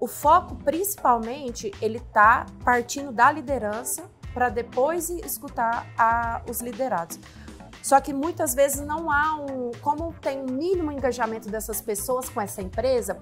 O foco, principalmente, ele está partindo da liderança para depois escutar os liderados. Só que muitas vezes não há como tem um mínimo engajamento dessas pessoas com essa empresa,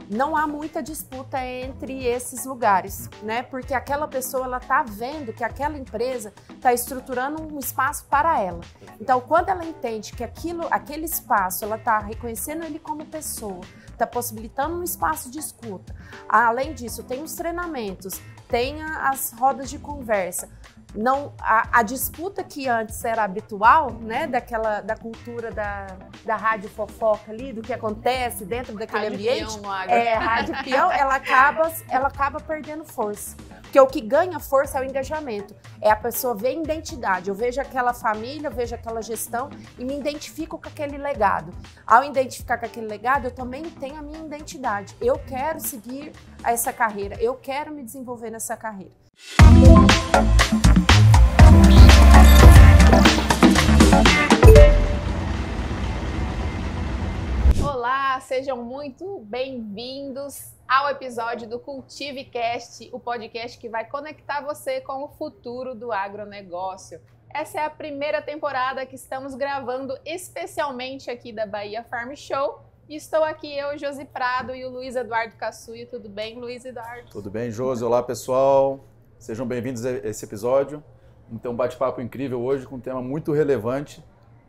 não há muita disputa entre esses lugares, né? Porque aquela pessoa, ela está vendo que aquela empresa está estruturando um espaço para ela. Então, quando ela entende que aquele espaço, ela está reconhecendo ele como pessoa, está possibilitando um espaço de escuta. Além disso, tem os treinamentos, tem as rodas de conversa. Não, a disputa que antes era habitual, né, da cultura da rádio fofoca ali, do que acontece dentro daquele ambiente, rádio peão, ela acaba perdendo força. Porque o que ganha força é o engajamento, é a pessoa ver identidade. Eu vejo aquela família, eu vejo aquela gestão e me identifico com aquele legado. Ao identificar com aquele legado, eu também tenho a minha identidade. Eu quero seguir essa carreira, eu quero me desenvolver nessa carreira. Olá, sejam muito bem-vindos ao episódio do CultiveCast, o podcast que vai conectar você com o futuro do agronegócio. Essa é a primeira temporada que estamos gravando especialmente aqui da Bahia Farm Show. E estou aqui eu, Josi Prado, e o Luiz Eduardo Cassuio. Tudo bem, Luiz Eduardo? Tudo bem, Josi. Olá, pessoal. Sejam bem-vindos a esse episódio. Então, um bate-papo incrível hoje com um tema muito relevante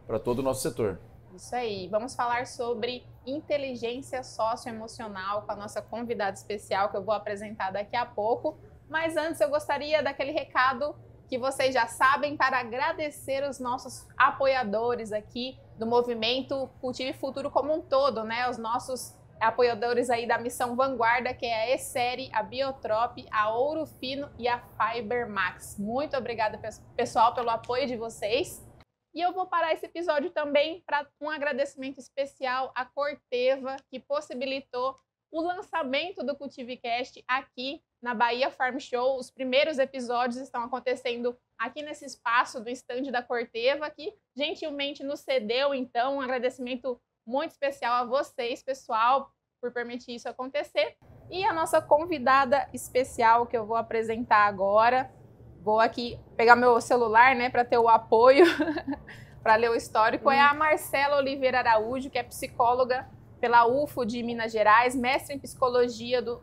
para todo o nosso setor. Isso aí. Vamos falar sobre inteligência socioemocional com a nossa convidada especial que eu vou apresentar daqui a pouco. Mas antes eu gostaria daquele recado que vocês já sabem para agradecer os nossos apoiadores aqui do movimento Cultive Futuro como um todo, né? Os nossos apoiadores aí da Missão Vanguarda, que é a ESERI, a Biotrop, a Ouro Fino e a Fiber Max. Muito obrigada, pessoal, pelo apoio de vocês. E eu vou parar esse episódio também para um agradecimento especial à Corteva, que possibilitou o lançamento do CultiveCast aqui na Bahia Farm Show. Os primeiros episódios estão acontecendo aqui nesse espaço do estande da Corteva, que gentilmente nos cedeu. Então, um agradecimento muito especial a vocês, pessoal, por permitir isso acontecer. E a nossa convidada especial que eu vou apresentar agora. Vou aqui pegar meu celular, né, para ter o apoio, para ler o histórico. É a Marcela Oliveira Araújo, que é psicóloga pela UFO de Minas Gerais, mestre em Psicologia do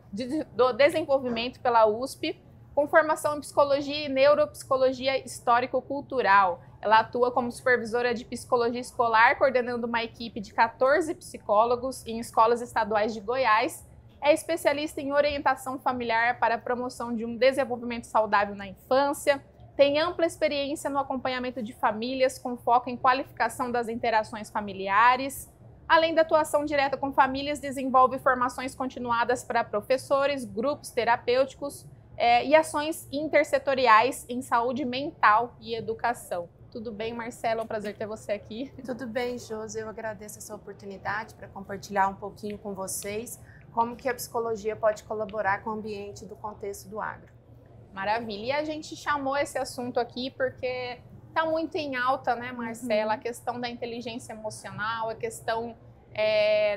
Desenvolvimento pela USP, com formação em Psicologia e Neuropsicologia Histórico-Cultural. Ela atua como supervisora de Psicologia Escolar, coordenando uma equipe de 14 psicólogos em escolas estaduais de Goiás. É especialista em orientação familiar para a promoção de um desenvolvimento saudável na infância. Tem ampla experiência no acompanhamento de famílias, com foco em qualificação das interações familiares. Além da atuação direta com famílias, desenvolve formações continuadas para professores, grupos terapêuticos e ações intersetoriais em saúde mental e educação. Tudo bem, Marcela? É um prazer ter você aqui. Tudo bem, Josi. Eu agradeço essa oportunidade para compartilhar um pouquinho com vocês como que a psicologia pode colaborar com o ambiente do contexto do agro. Maravilha. E a gente chamou esse assunto aqui porque está muito em alta, né, Marcela? A questão da inteligência emocional, a questão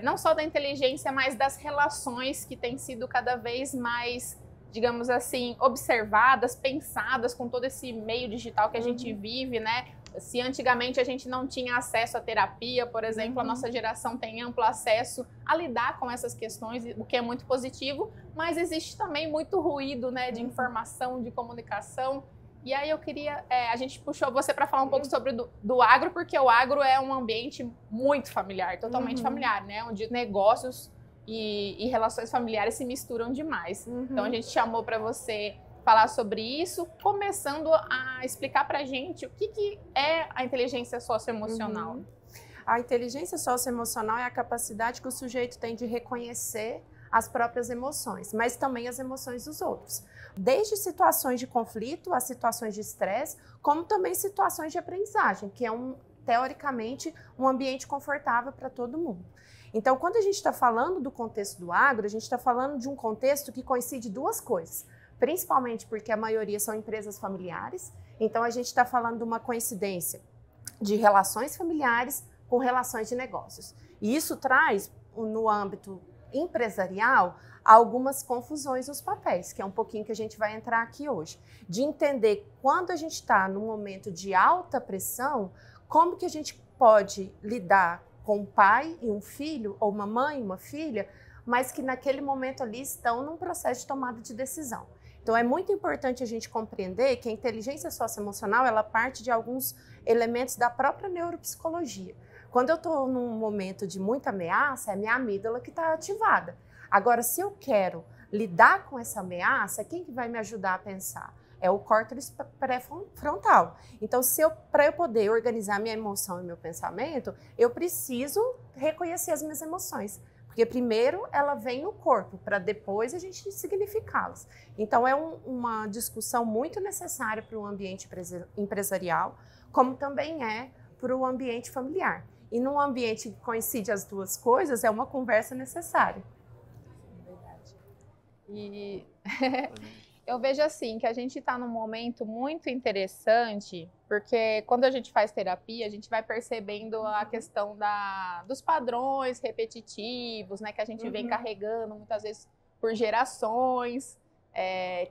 não só da inteligência, mas das relações que têm sido cada vez mais, digamos assim, observadas, pensadas com todo esse meio digital que a gente vive, né? Se antigamente a gente não tinha acesso à terapia, por exemplo, a nossa geração tem amplo acesso a lidar com essas questões, o que é muito positivo, mas existe também muito ruído, né, de informação, de comunicação. E aí eu queria, a gente puxou você para falar um pouco sobre do agro, porque o agro é um ambiente muito familiar, totalmente familiar, né, onde negócios e relações familiares se misturam demais. Então a gente chamou para você falar sobre isso, começando a explicar para a gente o que é a inteligência socioemocional. A inteligência socioemocional é a capacidade que o sujeito tem de reconhecer as próprias emoções, mas também as emoções dos outros. Desde situações de conflito a situações de estresse, como também situações de aprendizagem, que é teoricamente um ambiente confortável para todo mundo. Então, quando a gente está falando do contexto do agro, a gente está falando de um contexto que coincide duas coisas. Principalmente porque a maioria são empresas familiares, então a gente está falando de uma coincidência de relações familiares com relações de negócios. E isso traz, no âmbito empresarial, algumas confusões nos papéis, que é um pouquinho que a gente vai entrar aqui hoje. De entender quando a gente está num momento de alta pressão, como que a gente pode lidar com um pai e um filho, ou uma mãe e uma filha, mas que naquele momento ali estão num processo de tomada de decisão. Então é muito importante a gente compreender que a inteligência socioemocional, ela parte de alguns elementos da própria neuropsicologia. Quando eu estou num momento de muita ameaça, é a minha amígdala que está ativada. Agora, se eu quero lidar com essa ameaça, quem que vai me ajudar a pensar? É o córtex pré-frontal. Então, para eu poder organizar minha emoção e meu pensamento, eu preciso reconhecer as minhas emoções. Porque primeiro ela vem no corpo, para depois a gente significá-las. Então, é uma discussão muito necessária para o ambiente empresarial, como também é para o ambiente familiar. E num ambiente que coincide as duas coisas, é uma conversa necessária. Verdade. E eu vejo assim, que a gente está num momento muito interessante, porque quando a gente faz terapia, a gente vai percebendo a questão dos padrões repetitivos, né, que a gente vem carregando muitas vezes por gerações,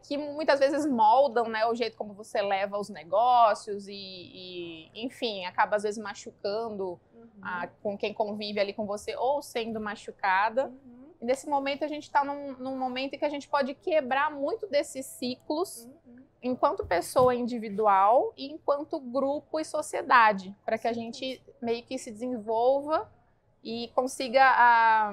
que muitas vezes moldam, né, o jeito como você leva os negócios e enfim, acaba às vezes machucando com quem convive ali com você ou sendo machucada. E nesse momento a gente está num momento em que a gente pode quebrar muito desses ciclos enquanto pessoa individual e enquanto grupo e sociedade, para que a gente meio que se desenvolva e consiga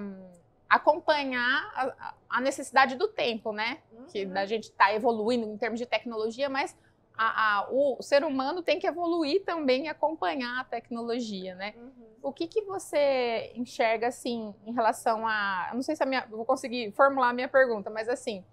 acompanhar a necessidade do tempo, né? Que a gente está evoluindo em termos de tecnologia, mas o ser humano tem que evoluir também e acompanhar a tecnologia, né? O que você enxerga, assim, em relação a... Eu não sei se vou conseguir formular a minha pergunta, mas, assim,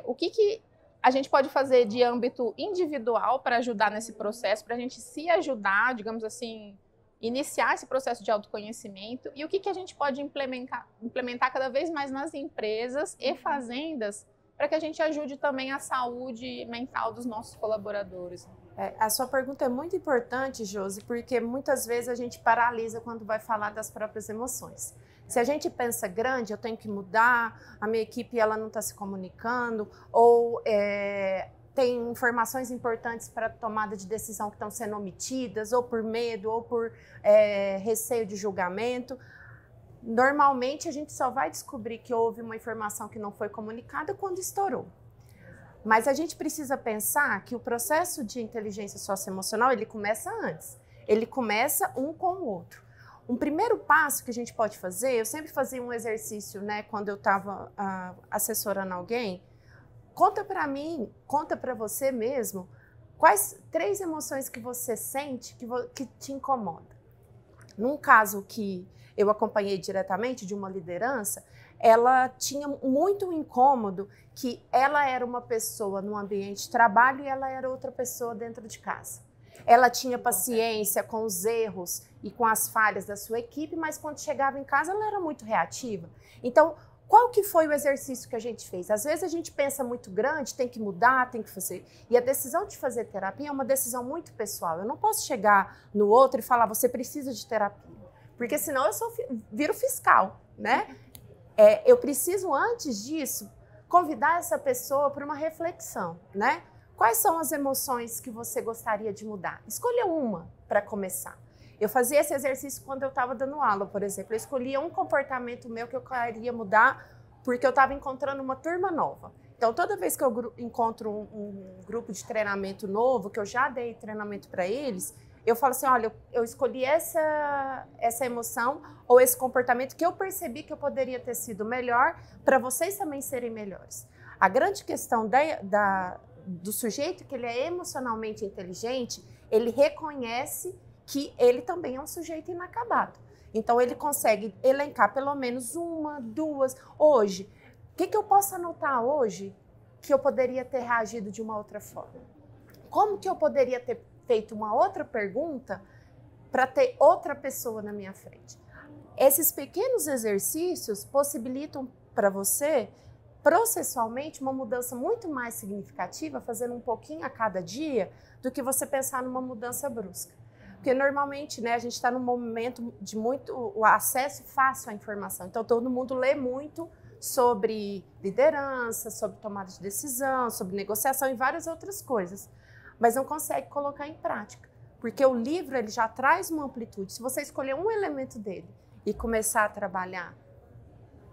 o que a gente pode fazer de âmbito individual para ajudar nesse processo, para a gente se ajudar, digamos assim, iniciar esse processo de autoconhecimento, e o que a gente pode implementar cada vez mais nas empresas e fazendas para que a gente ajude também a saúde mental dos nossos colaboradores? A sua pergunta é muito importante, Josi, porque muitas vezes a gente paralisa quando vai falar das próprias emoções. Se a gente pensa grande, eu tenho que mudar, a minha equipe ela não está se comunicando, ou tem informações importantes para tomada de decisão que estão sendo omitidas, ou por medo, ou por receio de julgamento. Normalmente, a gente só vai descobrir que houve uma informação que não foi comunicada quando estourou. Mas a gente precisa pensar que o processo de inteligência socioemocional, ele começa antes. Ele começa um com o outro. Um primeiro passo que a gente pode fazer, eu sempre fazia um exercício, né, quando eu estava assessorando alguém, conta para mim, conta para você mesmo, quais 3 emoções que você sente que te incomodam. Num caso que eu acompanhei diretamente de uma liderança, ela tinha muito incômodo que ela era uma pessoa no ambiente de trabalho e ela era outra pessoa dentro de casa. Ela tinha paciência com os erros e com as falhas da sua equipe, mas quando chegava em casa ela era muito reativa. Então, qual que foi o exercício que a gente fez? Às vezes a gente pensa muito grande, tem que mudar, tem que fazer. E a decisão de fazer terapia é uma decisão muito pessoal. Eu não posso chegar no outro e falar, você precisa de terapia. Porque senão eu viro fiscal, né? Eu preciso, antes disso, convidar essa pessoa para uma reflexão, né? Quais são as emoções que você gostaria de mudar? Escolha uma para começar. Eu fazia esse exercício quando eu estava dando aula, por exemplo. Eu escolhia um comportamento meu que eu queria mudar porque eu estava encontrando uma turma nova. Então, toda vez que eu encontro um grupo de treinamento novo, que eu já dei treinamento para eles, eu falo assim, olha, eu escolhi essa emoção ou esse comportamento que eu percebi que eu poderia ter sido melhor para vocês também serem melhores. A grande questão do sujeito que ele é emocionalmente inteligente, ele reconhece que ele também é um sujeito inacabado. Então, ele consegue elencar pelo menos 1, 2. Hoje, o que eu posso anotar hoje que eu poderia ter reagido de uma outra forma? Como que eu poderia ter feito uma outra pergunta para ter outra pessoa na minha frente? Esses pequenos exercícios possibilitam para você, processualmente, uma mudança muito mais significativa, fazendo um pouquinho a cada dia, do que você pensar numa mudança brusca. Porque normalmente, né, a gente está num momento de muito o acesso fácil à informação. Então, todo mundo lê muito sobre liderança, sobre tomada de decisão, sobre negociação e várias outras coisas, mas não consegue colocar em prática, porque o livro ele já traz uma amplitude. Se você escolher um elemento dele e começar a trabalhar,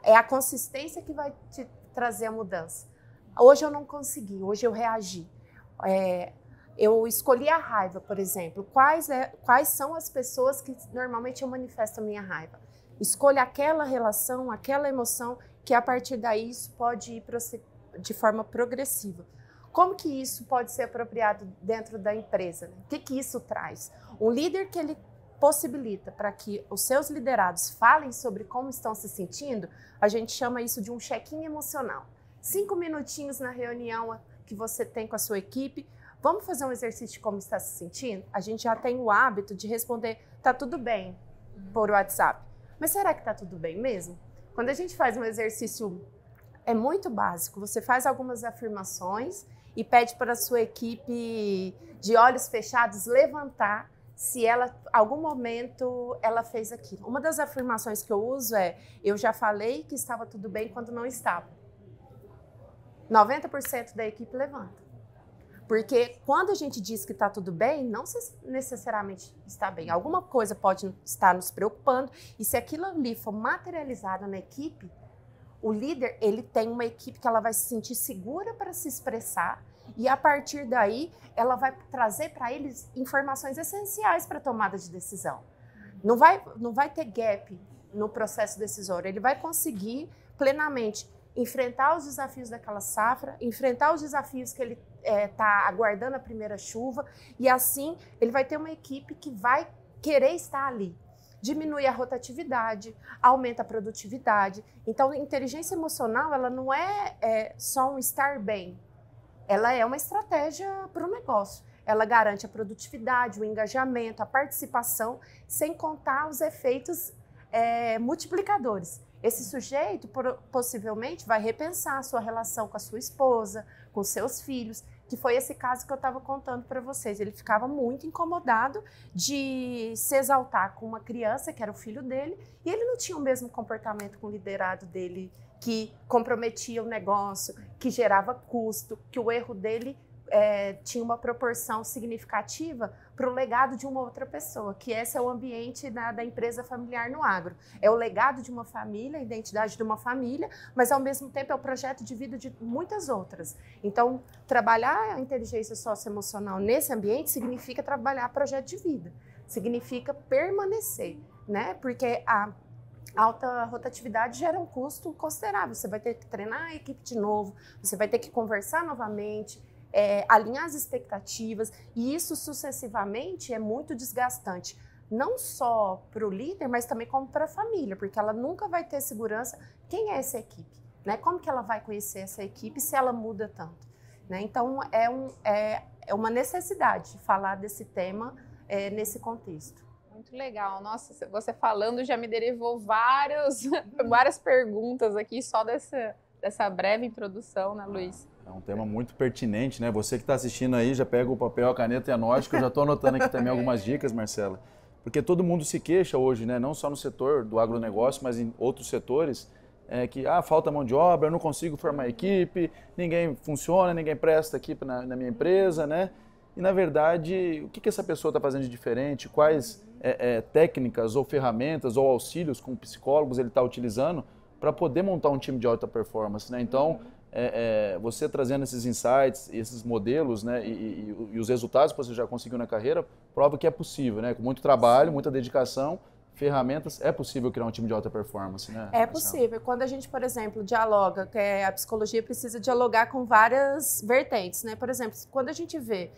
é a consistência que vai te trazer a mudança. Hoje eu não consegui, hoje eu reagi. Eu escolhi a raiva, por exemplo. Quais são as pessoas que normalmente eu manifesto a minha raiva? Escolha aquela relação, aquela emoção, que a partir daí isso pode ir de forma progressiva. Como que isso pode ser apropriado dentro da empresa? O que isso traz? Um líder que ele possibilita para que os seus liderados falem sobre como estão se sentindo, a gente chama isso de um check-in emocional. 5 minutinhos na reunião que você tem com a sua equipe, vamos fazer um exercício de como está se sentindo? A gente já tem o hábito de responder, tá tudo bem, por WhatsApp. Mas será que tá tudo bem mesmo? Quando a gente faz um exercício, é muito básico, você faz algumas afirmações e pede para a sua equipe de olhos fechados levantar se ela, algum momento, ela fez aquilo. Uma das afirmações que eu uso é, eu já falei que estava tudo bem quando não estava. 90% da equipe levanta. Porque quando a gente diz que está tudo bem, não necessariamente está bem. Alguma coisa pode estar nos preocupando. E se aquilo ali for materializado na equipe, o líder ele tem uma equipe que ela vai se sentir segura para se expressar. E a partir daí, ela vai trazer para eles informações essenciais para a tomada de decisão. Não vai ter gap no processo decisório. Ele vai conseguir plenamente enfrentar os desafios daquela safra, enfrentar os desafios que ele está aguardando a primeira chuva, e assim ele vai ter uma equipe que vai querer estar ali. Diminui a rotatividade, aumenta a produtividade. Então, inteligência emocional, ela não é só um estar bem, ela é uma estratégia para o negócio. Ela garante a produtividade, o engajamento, a participação, sem contar os efeitos multiplicadores. Esse sujeito possivelmente vai repensar a sua relação com a sua esposa, com seus filhos, que foi esse caso que eu estava contando para vocês. Ele ficava muito incomodado de se exaltar com uma criança, que era o filho dele, e ele não tinha o mesmo comportamento com o liderado dele, que comprometia o negócio, que gerava custo, que o erro dele tinha uma proporção significativa para o legado de uma outra pessoa, que esse é o ambiente da empresa familiar no agro. É o legado de uma família, a identidade de uma família, mas ao mesmo tempo é o projeto de vida de muitas outras. Então, trabalhar a inteligência socioemocional nesse ambiente significa trabalhar projeto de vida, significa permanecer, né? Porque a alta rotatividade gera um custo considerável. Você vai ter que treinar a equipe de novo, você vai ter que conversar novamente, alinhar as expectativas, e isso sucessivamente é muito desgastante, não só para o líder, mas também como para a família, porque ela nunca vai ter segurança quem é essa equipe, né? Como que ela vai conhecer essa equipe se ela muda tanto, né? Então é uma necessidade de falar desse tema nesse contexto. Muito legal. Nossa, você falando já me derivou várias perguntas aqui só dessa breve introdução, né, Luiz? É um tema muito pertinente, né? Você que está assistindo aí, já pega o papel, a caneta e anote, que eu já estou anotando aqui também algumas dicas, Marcela. Porque todo mundo se queixa hoje, né? Não só no setor do agronegócio, mas em outros setores, que falta mão de obra, eu não consigo formar equipe, ninguém funciona, ninguém presta aqui na minha empresa, né? E, na verdade, o que essa pessoa está fazendo de diferente? Quais técnicas ou ferramentas ou auxílios com psicólogos ele está utilizando para poder montar um time de alta performance, né? Então, você trazendo esses insights, esses modelos, né, e os resultados que você já conseguiu na carreira, prova que é possível, né? Com muito trabalho, muita dedicação, ferramentas, é possível criar um time de alta performance, né? É possível. Quando a gente, por exemplo, dialoga, que a psicologia precisa dialogar com várias vertentes, né? Por exemplo, quando a gente vê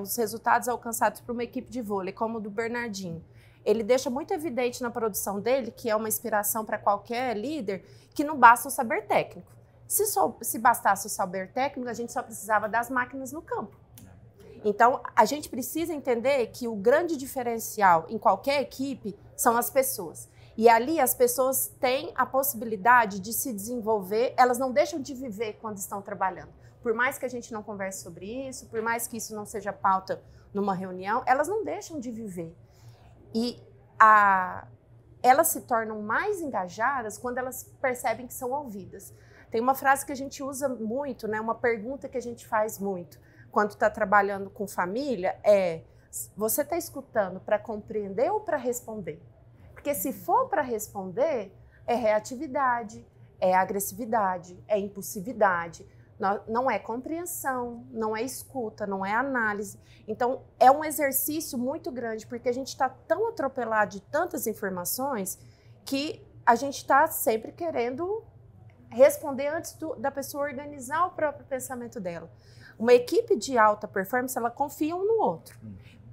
os resultados alcançados por uma equipe de vôlei, como o do Bernardinho, ele deixa muito evidente na produção dele, que é uma inspiração para qualquer líder, que não basta o saber técnico. Se bastasse o saber técnico, a gente só precisava das máquinas no campo. Então, a gente precisa entender que o grande diferencial em qualquer equipe são as pessoas. E ali as pessoas têm a possibilidade de se desenvolver, elas não deixam de viver quando estão trabalhando. Por mais que a gente não converse sobre isso, por mais que isso não seja pauta numa reunião, elas não deixam de viver. E elas se tornam mais engajadas quando elas percebem que são ouvidas. Tem uma frase que a gente usa muito, né? Uma pergunta que a gente faz muito quando está trabalhando com família é: você está escutando para compreender ou para responder? Porque se for para responder, é reatividade, é agressividade, é impulsividade, não é compreensão, não é escuta, não é análise. Então, é um exercício muito grande, porque a gente está tão atropelado de tantas informações que a gente está sempre querendo responder antes da pessoa organizar o próprio pensamento dela. Uma equipe de alta performance, ela confia um no outro.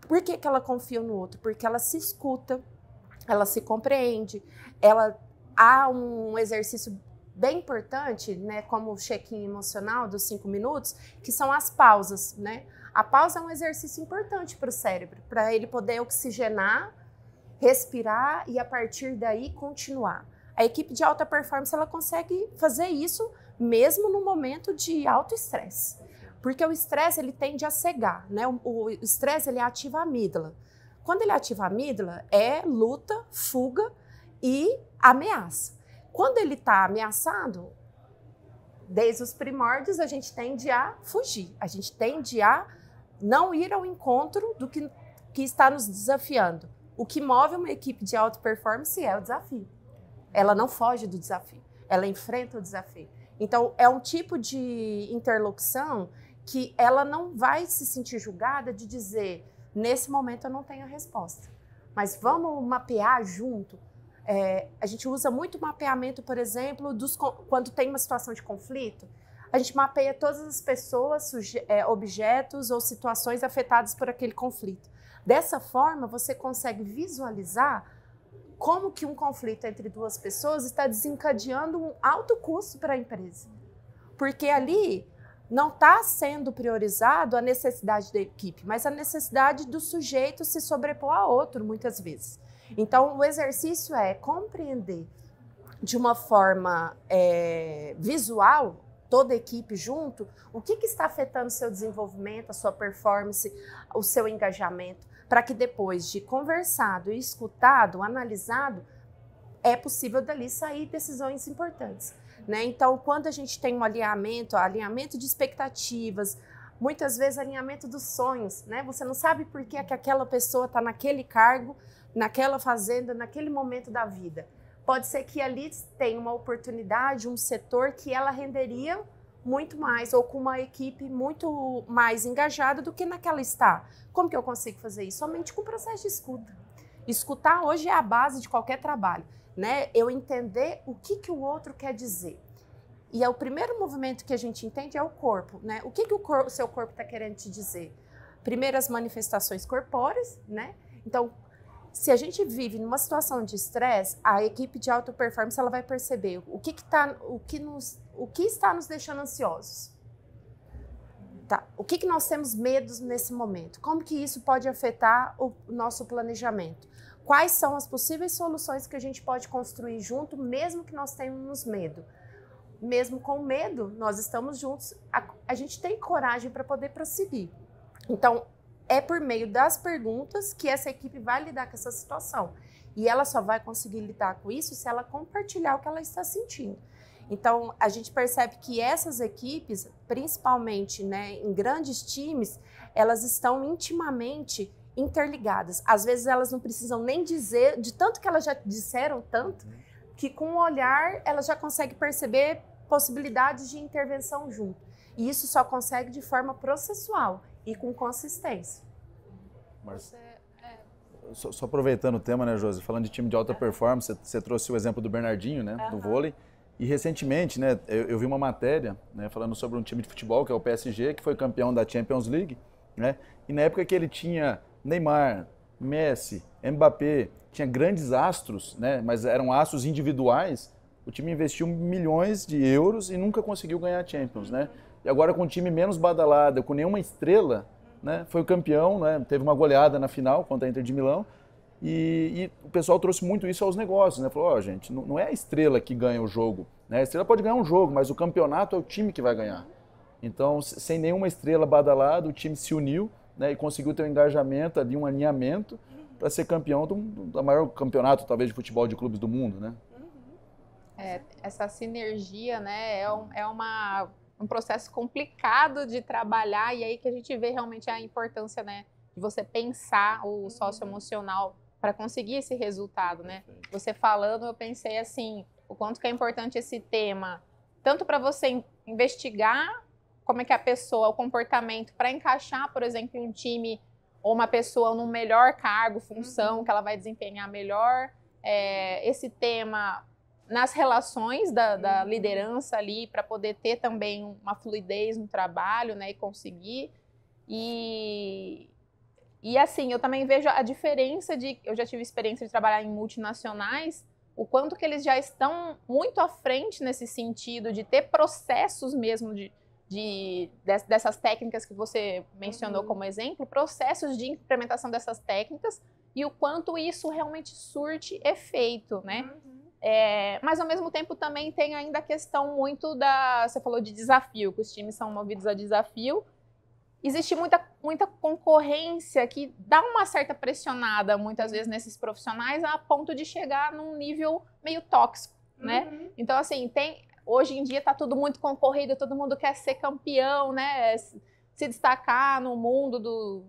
Por que ela confia um no outro? Porque ela se escuta, ela se compreende, há um exercício bem importante, né, como o check-in emocional dos 5 minutos, que são as pausas, né? A pausa é um exercício importante para o cérebro, para ele poder oxigenar, respirar e a partir daí continuar. A equipe de alta performance, ela consegue fazer isso mesmo no momento de alto estresse, porque o estresse ele tende a cegar, né? O estresse ele ativa a amígdala. Quando ele ativa a amígdala, é luta, fuga e ameaça. Quando ele está ameaçado, desde os primórdios, a gente tende a fugir, a gente tende a não ir ao encontro do que está nos desafiando. O que move uma equipe de alta performance é o desafio. Ela não foge do desafio, ela enfrenta o desafio. Então, é um tipo de interlocução que ela não vai se sentir julgada de dizer, nesse momento eu não tenho a resposta, mas vamos mapear junto. A gente usa muito mapeamento, por exemplo, quando tem uma situação de conflito, a gente mapeia todas as pessoas, objetos ou situações afetadas por aquele conflito. Dessa forma, você consegue visualizar como que um conflito entre duas pessoas está desencadeando um alto custo para a empresa. Porque ali não está sendo priorizado a necessidade da equipe, mas a necessidade do sujeito se sobrepor a outro, muitas vezes. Então, o exercício é compreender de uma forma visual, toda a equipe junto, o que está afetando o seu desenvolvimento, a sua performance, o seu engajamento, para que depois de conversado, escutado, analisado, é possível dali sair decisões importantes, né? Então, quando a gente tem um alinhamento de expectativas, muitas vezes alinhamento dos sonhos, né? Você não sabe por que aquela pessoa está naquele cargo, naquela fazenda, naquele momento da vida. Pode ser que ali tenha uma oportunidade, um setor que ela renderia muito mais, ou com uma equipe muito mais engajada do que naquela está. Como que eu consigo fazer isso? Somente com o processo de escuta. Escutar hoje é a base de qualquer trabalho, né? Eu entender o que o outro quer dizer. E o primeiro movimento que a gente entende é o corpo, né? O que o seu corpo está querendo te dizer? Primeiro, as manifestações corpóreas, né? Então, se a gente vive numa situação de estresse, a equipe de alta performance ela vai perceber o que está nos deixando ansiosos. Tá. O que nós temos medos nesse momento? Como que isso pode afetar o nosso planejamento? Quais são as possíveis soluções que a gente pode construir junto, mesmo que nós tenhamos medo? Mesmo com medo, nós estamos juntos, a gente tem coragem para poder prosseguir. Então, é por meio das perguntas que essa equipe vai lidar com essa situação. E ela só vai conseguir lidar com isso se ela compartilhar o que ela está sentindo. Então, a gente percebe que essas equipes, principalmente, né, em grandes times, elas estão intimamente interligadas. Às vezes, elas não precisam nem dizer, de tanto que elas já disseram tanto, que com o olhar ela já consegue perceber possibilidades de intervenção junto. E isso só consegue de forma processual e com consistência. Só aproveitando o tema, né, Josi? Falando de time de alta performance, você trouxe o exemplo do Bernardinho, né, do vôlei. E recentemente, né, eu vi uma matéria, né, falando sobre um time de futebol, que é o PSG, que foi campeão da Champions League, né? E na época que ele tinha Neymar, Messi, Mbappé, tinha grandes astros, né, mas eram astros individuais, o time investiu milhões de euros e nunca conseguiu ganhar a Champions, né? E agora com um time menos badalado, com nenhuma estrela, né, foi o campeão, né, teve uma goleada na final contra a Inter de Milão. E o pessoal trouxe muito isso aos negócios, né? Falou, gente, não é a estrela que ganha o jogo, né? A estrela pode ganhar um jogo, mas o campeonato é o time que vai ganhar. Então, sem nenhuma estrela badalada, o time se uniu, né, e conseguiu ter um engajamento ali, um alinhamento, para ser campeão do maior campeonato, talvez, de futebol de clubes do mundo, né? Essa sinergia, né, um processo complicado de trabalhar, e aí que a gente vê realmente a importância, né, de você pensar o socioemocional para conseguir esse resultado, né? Você falando, eu pensei assim, o quanto que é importante esse tema, tanto para você investigar como é que a pessoa, o comportamento, para encaixar, por exemplo, um time ou uma pessoa num melhor cargo, função, que ela vai desempenhar melhor, esse tema nas relações da liderança ali, para poder ter também uma fluidez no trabalho, né, e conseguir. E assim, eu também vejo a diferença eu já tive experiência de trabalhar em multinacionais, o quanto que eles já estão muito à frente nesse sentido de ter processos mesmo dessas técnicas que você mencionou como exemplo, processos de implementação dessas técnicas e o quanto isso realmente surte efeito, né? Mas ao mesmo tempo também tem ainda a questão muito você falou de desafio, que os times são movidos a desafio. Existe muita concorrência que dá uma certa pressionada muitas vezes nesses profissionais a ponto de chegar num nível meio tóxico, né? Então assim, hoje em dia está tudo muito concorrido, todo mundo quer ser campeão, né? Se destacar no mundo do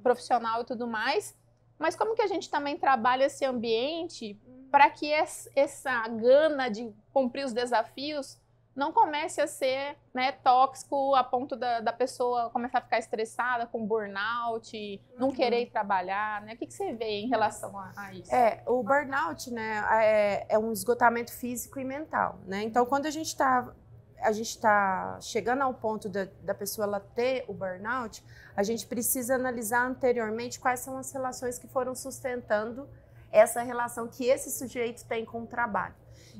profissional e tudo mais. Mas como que a gente também trabalha esse ambiente para que essa gana de cumprir os desafios não comece a ser, né, tóxico a ponto da pessoa começar a ficar estressada com burnout, não querer ir trabalhar, né? O que você vê em relação a isso? O burnout, né, é um esgotamento físico e mental, né? Então, quando a gente tá chegando ao ponto da pessoa ela ter o burnout, a gente precisa analisar anteriormente quais são as relações que foram sustentando essa relação que esse sujeito tem com o trabalho.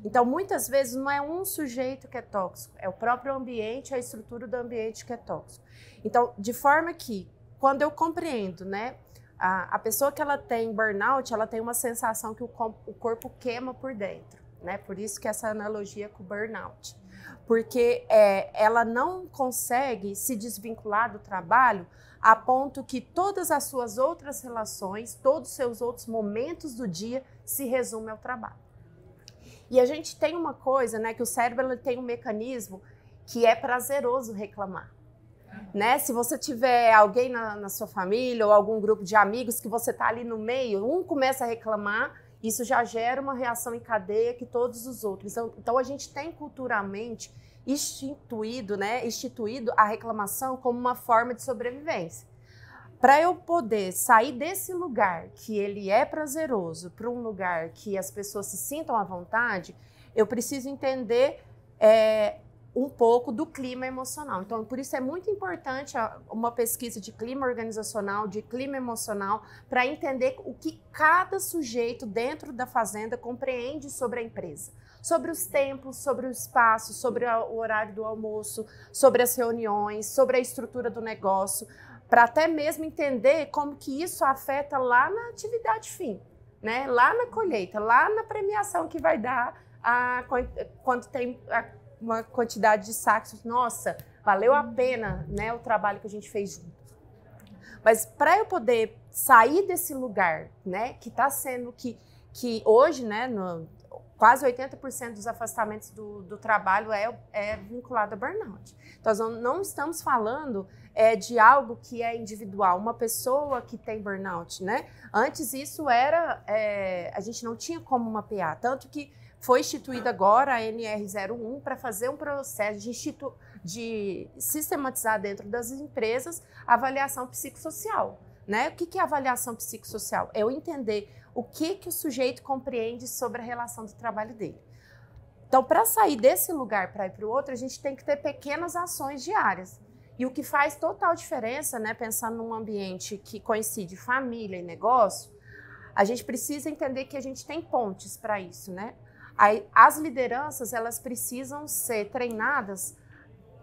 Então, muitas vezes, não é um sujeito que é tóxico, é o próprio ambiente, a estrutura do ambiente que é tóxico. Então, de forma que, quando eu compreendo, né, a pessoa que ela tem burnout, ela tem uma sensação que o corpo queima por dentro, né? Por isso que essa analogia com o burnout. Porque ela não consegue se desvincular do trabalho a ponto que todas as suas outras relações, todos os seus outros momentos do dia se resumem ao trabalho. E a gente tem uma coisa, né, que o cérebro ele tem um mecanismo que é prazeroso reclamar. Né? Se você tiver alguém na sua família ou algum grupo de amigos que você está ali no meio, um começa a reclamar, isso já gera uma reação em cadeia que todos os outros. Então a gente tem culturalmente instituído a reclamação como uma forma de sobrevivência. Para eu poder sair desse lugar que ele é prazeroso para um lugar que as pessoas se sintam à vontade, eu preciso entender um pouco do clima emocional. Então, por isso é muito importante uma pesquisa de clima organizacional, de clima emocional, para entender o que cada sujeito dentro da fazenda compreende sobre a empresa. Sobre os tempos, sobre o espaço, sobre o horário do almoço, sobre as reuniões, sobre a estrutura do negócio, para até mesmo entender como que isso afeta lá na atividade fim, né? Lá na colheita, lá na premiação que vai dar quando tem uma quantidade de sacos. Nossa, valeu a pena, né, o trabalho que a gente fez junto. Mas para eu poder sair desse lugar, né, que está sendo que hoje, né, quase 80% dos afastamentos do trabalho é vinculado a burnout. Então, nós não estamos falando de algo que é individual, uma pessoa que tem burnout, né? Antes isso a gente não tinha como mapear, tanto que foi instituída agora a NR01 para fazer um processo de sistematizar dentro das empresas a avaliação psicossocial, né? O que é avaliação psicossocial? É eu entender o que o sujeito compreende sobre a relação do trabalho dele. Então, para sair desse lugar para ir para o outro, a gente tem que ter pequenas ações diárias. E o que faz total diferença, né, pensando num ambiente que coincide família e negócio, a gente precisa entender que a gente tem pontes para isso, né? As lideranças, elas precisam ser treinadas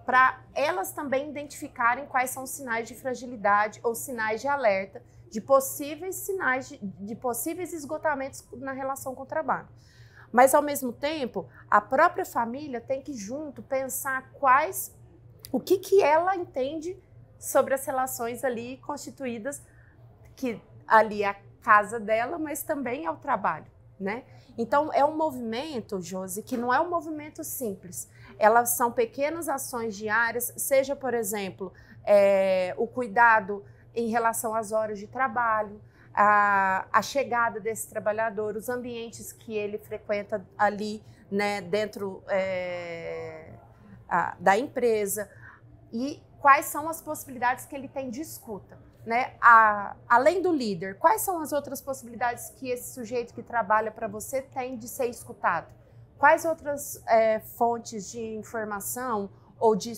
para elas também identificarem quais são os sinais de fragilidade ou sinais de alerta de possíveis sinais de possíveis esgotamentos na relação com o trabalho. Mas, ao mesmo tempo, a própria família tem que, junto, pensar o que ela entende sobre as relações ali constituídas, que ali casa dela, mas também ao trabalho, né? Então, é um movimento, Josi, que não é um movimento simples. Elas são pequenas ações diárias, seja, por exemplo, o cuidado em relação às horas de trabalho, a chegada desse trabalhador, os ambientes que ele frequenta ali, né, dentro da empresa, e quais são as possibilidades que ele tem de escuta, né? Além do líder, quais são as outras possibilidades que esse sujeito que trabalha para você tem de ser escutado? Quais outras fontes de informação ou de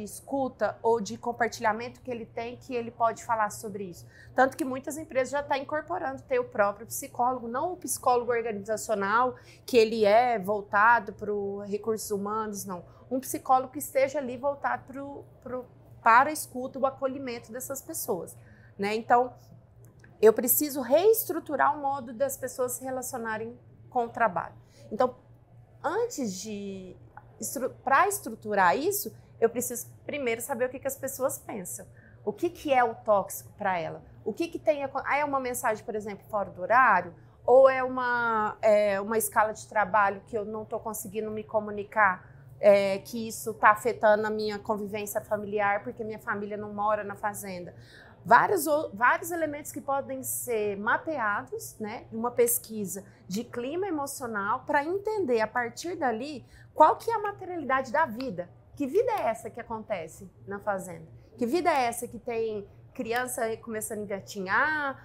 escuta ou de compartilhamento que ele tem que ele pode falar sobre isso? Tanto que muitas empresas já estão incorporando ter o próprio psicólogo, não o psicólogo organizacional, que ele é voltado para os recursos humanos, não. Um psicólogo que esteja ali voltado para a escuta, o acolhimento dessas pessoas, né? Então, eu preciso reestruturar o modo das pessoas se relacionarem com o trabalho. Então, para estruturar isso, eu preciso primeiro saber o que as pessoas pensam. O que é o tóxico para ela? O que tem... É uma mensagem, por exemplo, fora do horário? Ou é uma escala de trabalho que eu não estou conseguindo me comunicar, que isso está afetando a minha convivência familiar, porque minha família não mora na fazenda? Vários elementos que podem ser mapeados, né, uma pesquisa de clima emocional, para entender a partir dali qual que é a materialidade da vida. Que vida é essa que acontece na fazenda? Que vida é essa que tem criança começando a engatinhar,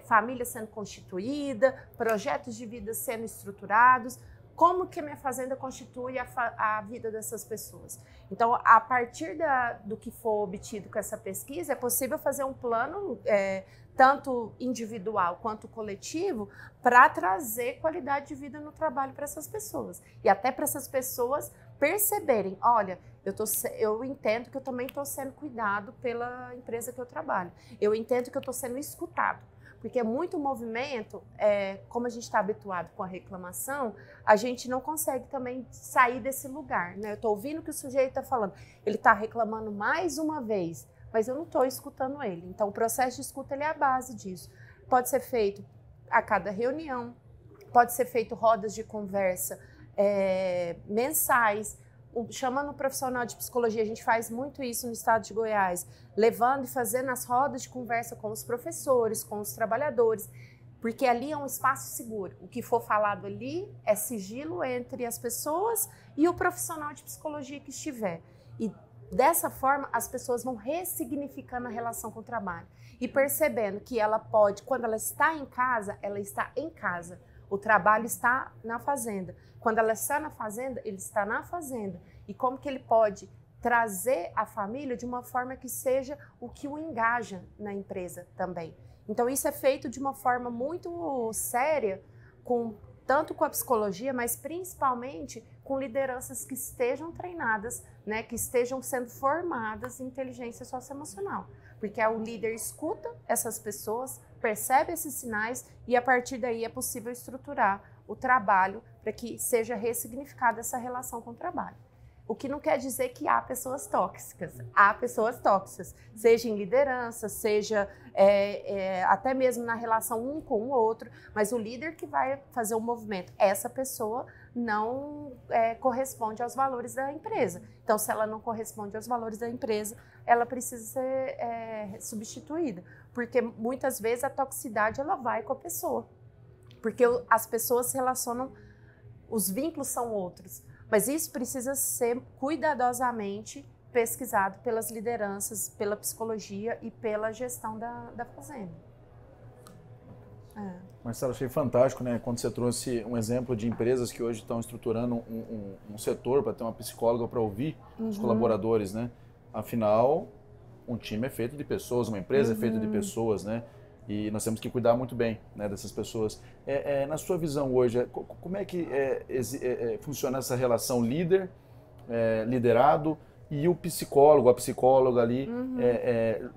família sendo constituída, projetos de vida sendo estruturados? Como que a minha fazenda constitui a vida dessas pessoas? Então, a partir do que for obtido com essa pesquisa, é possível fazer um plano, tanto individual quanto coletivo, para trazer qualidade de vida no trabalho para essas pessoas. E até para essas pessoas perceberem, olha, eu entendo que eu também estou sendo cuidado pela empresa que eu trabalho. Eu entendo que eu estou sendo escutado. Porque muito movimento, como a gente está habituado com a reclamação, a gente não consegue também sair desse lugar, né? Eu estou ouvindo o que o sujeito está falando. Ele está reclamando mais uma vez, mas eu não estou escutando ele. Então, o processo de escuta ele é a base disso. Pode ser feito a cada reunião, pode ser feito rodas de conversa mensais, chamando o profissional de psicologia. A gente faz muito isso no estado de Goiás, levando e fazendo as rodas de conversa com os professores, com os trabalhadores, porque ali é um espaço seguro. O que for falado ali é sigilo entre as pessoas e o profissional de psicologia que estiver. E dessa forma, as pessoas vão ressignificando a relação com o trabalho e percebendo que ela pode, quando ela está em casa, ela está em casa. O trabalho está na fazenda. Quando ela está na fazenda, ele está na fazenda. E como que ele pode trazer a família de uma forma que seja o que o engaja na empresa também. Então, isso é feito de uma forma muito séria, tanto com a psicologia, mas principalmente com lideranças que estejam treinadas, né, que estejam sendo formadas em inteligência socioemocional. Porque o líder escuta essas pessoas, percebe esses sinais e, a partir daí, é possível estruturar o trabalho para que seja ressignificada essa relação com o trabalho. O que não quer dizer que há pessoas tóxicas. Há pessoas tóxicas, seja em liderança, seja até mesmo na relação um com o outro, mas o líder que vai fazer o movimento, essa pessoa não corresponde aos valores da empresa. Então, se ela não corresponde aos valores da empresa, ela precisa ser substituída, porque muitas vezes a toxicidade ela vai com a pessoa, porque as pessoas se relacionam, os vínculos são outros. Mas isso precisa ser cuidadosamente pesquisado pelas lideranças, pela psicologia e pela gestão da fazenda. Marcela, achei fantástico, né, quando você trouxe um exemplo de empresas que hoje estão estruturando um setor para ter uma psicóloga para ouvir os colaboradores, né? Afinal, um time é feito de pessoas, uma empresa é feita de pessoas, né? E nós temos que cuidar muito bem, né, dessas pessoas. Na sua visão hoje, como é que funciona essa relação líder, liderado e o psicólogo, a psicóloga ali